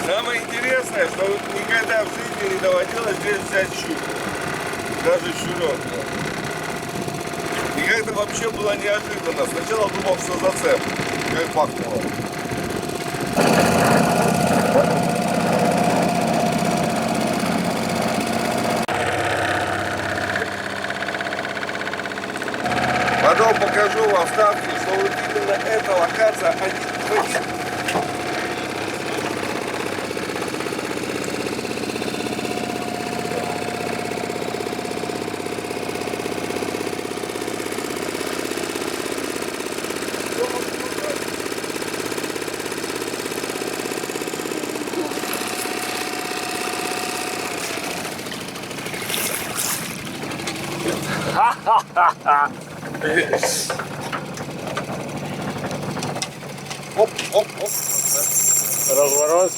Самое интересное, что никогда в жизни не доводилось здесь взять щуку. Даже щуренка. И как-то вообще было неожиданно. Сначала думал, что зацеп. Как пахнуло. Потом покажу вам вставки, что вот именно эта локация один. Оп, оп, оп. Разворот.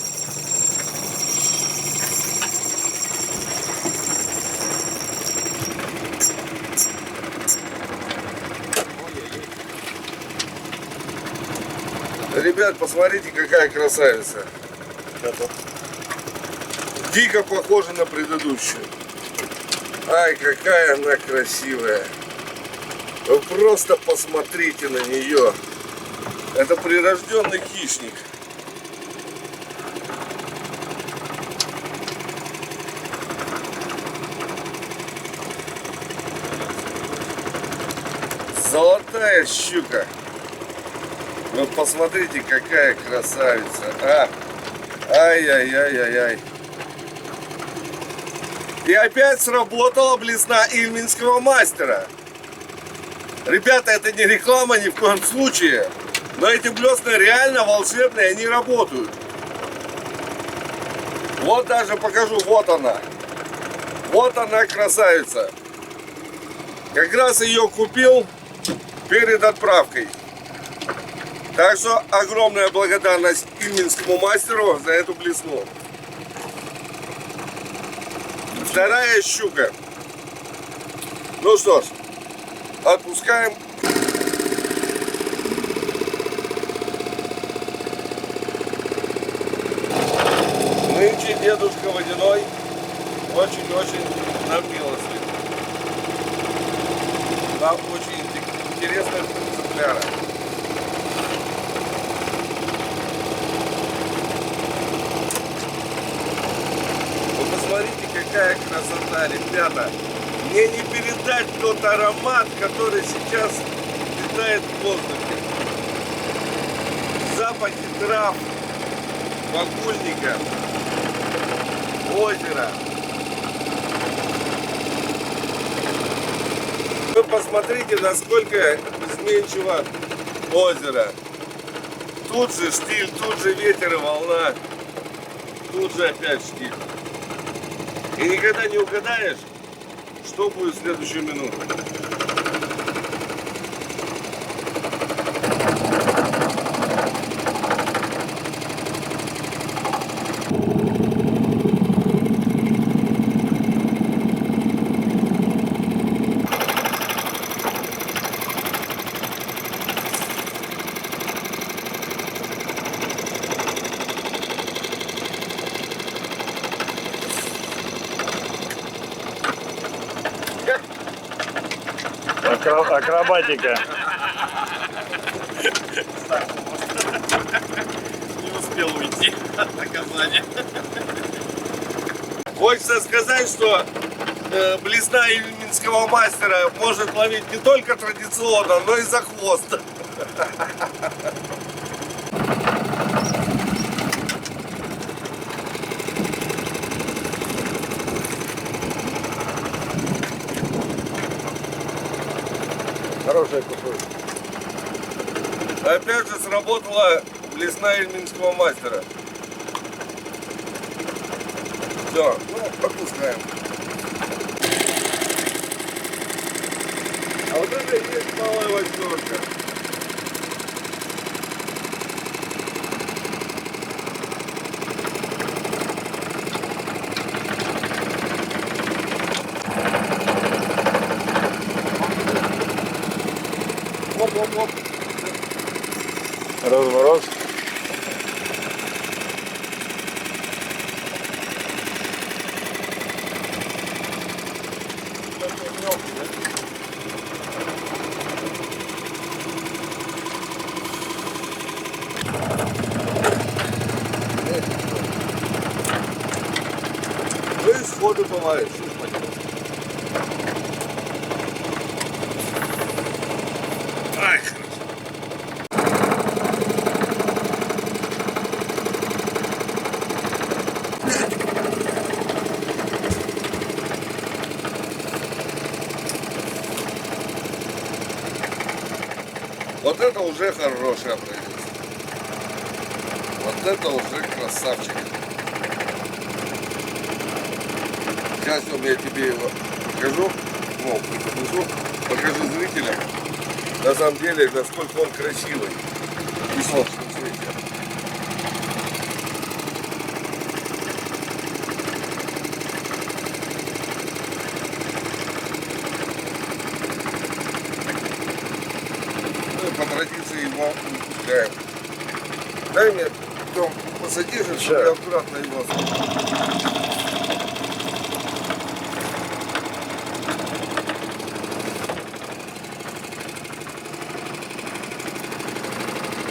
Ребят, посмотрите, какая красавица. Дико похожа на предыдущую. Ай, какая она красивая. Вы просто посмотрите на нее. Это прирожденный хищник. Золотая щука. Вы посмотрите, какая красавица. Ай-яй-яй-яй-яй. И опять сработала блесна ильминского мастера. Ребята, это не реклама ни в коем случае. Но эти блесны реально волшебные, они работают. Вот даже покажу, вот она. Вот она, красавица. Как раз ее купил перед отправкой. Так что огромная благодарность ильминскому мастеру за эту блесну. Вторая щука. Ну что ж, отпускаем. Нынче дедушка Водяной очень-очень напился. Там очень интересная экземпляра. Вы посмотрите, какая красота, ребята. Мне не передать тот аромат, который сейчас витает в воздухе. Запахи трав, багульника, озера. Вы посмотрите, насколько изменчиво озеро. Тут же штиль, тут же ветер и волна. Тут же опять штиль. И никогда не угадаешь, что будет в следующую минуту. Акробатика. Не успел уйти от наказания. Хочется сказать, что блесна ильминского мастера может ловить не только традиционно, но и за хвост. хорошая купюра. Опять же сработала лесная ильменского мастера. Все, ну, отпускаем. А вот это и есть малая восьмерка. Оп-оп-оп. Разворот. Ну и сходу бывает. Что ж поделать. Ай, хорошо. Вот это уже хороший образец. Вот это уже красавчик. Сейчас я тебе его покажу, ну, преподнесу, покажу зрителям, на самом деле, насколько он красивый и в солнечном свете. Ну и по традиции его выпускаем. Дай мне, Тём, посадишь, чтобы я аккуратно его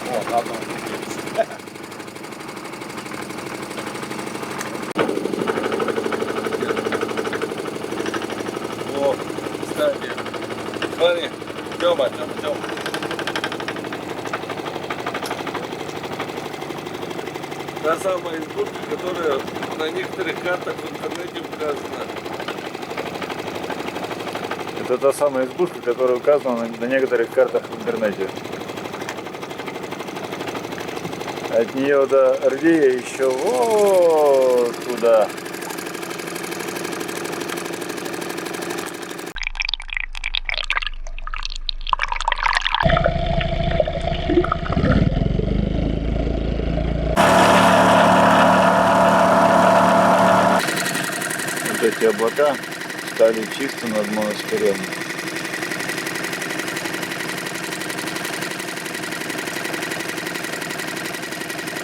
О, на одном купились. О, кстати, смотри, Тёма. та самая избушка, которая на некоторых картах в интернете указана. Это та самая избушка, которая указана на некоторых картах в интернете. От нее до Ордея еще вот туда. Вот эти облака стали чисто над монастырем.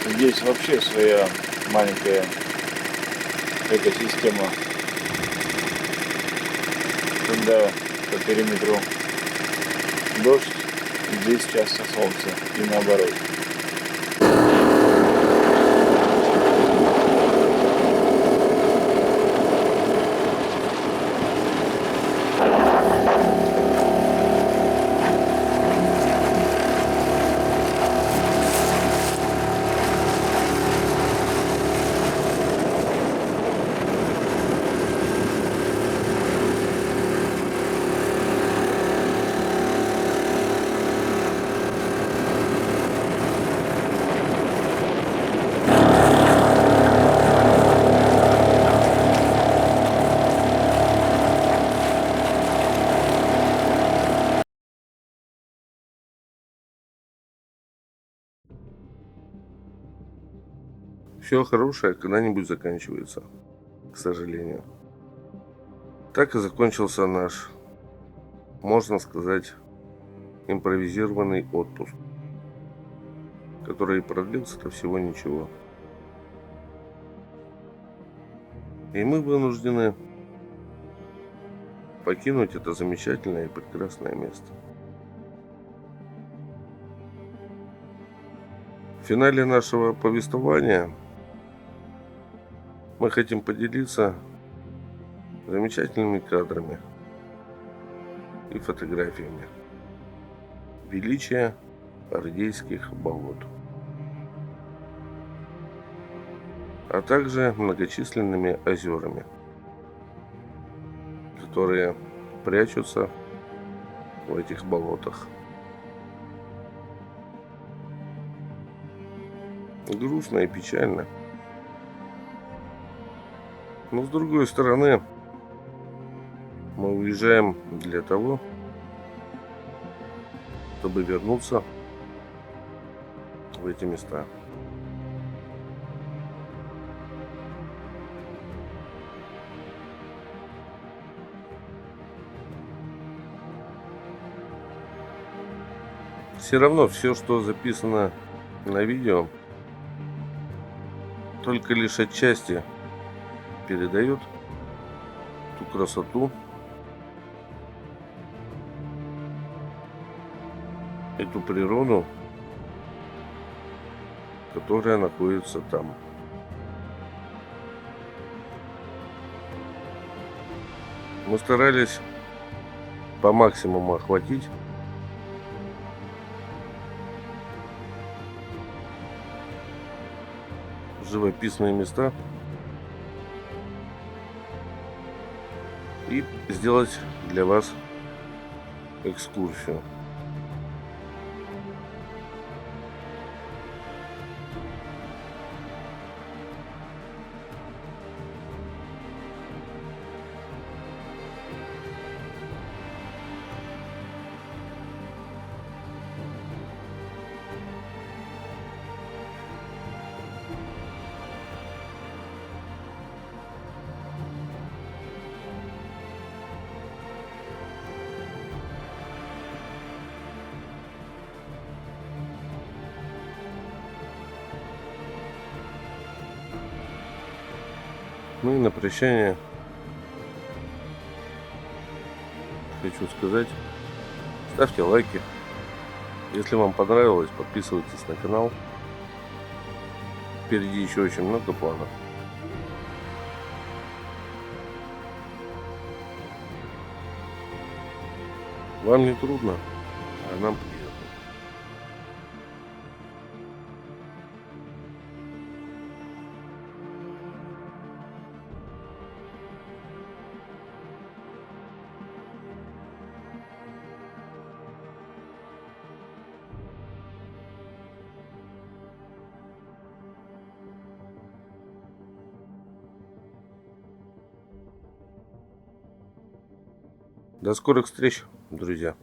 Здесь вообще своя маленькая экосистема, когда по периметру дождь, здесь часто солнце и наоборот. Все хорошее когда-нибудь заканчивается, к сожалению. Так и закончился наш, можно сказать, импровизированный отпуск, который продлился-то всего ничего. И мы вынуждены покинуть это замечательное и прекрасное место. В финале нашего повествования мы хотим поделиться замечательными кадрами и фотографиями величия Ордейских болот, а также многочисленными озерами, которые прячутся в этих болотах. Грустно и печально. Но с другой стороны, мы уезжаем для того, чтобы вернуться в эти места. Все равно все, что записано на видео, только лишь отчасти передает ту красоту, эту природу, которая находится там. Мы старались по максимуму охватить живописные места и сделать для вас экскурсию. Ну и на прощание хочу сказать, ставьте лайки. Если вам понравилось, подписывайтесь на канал. Впереди еще очень много планов. Вам не трудно, а нам приятно. До скорых встреч, друзья!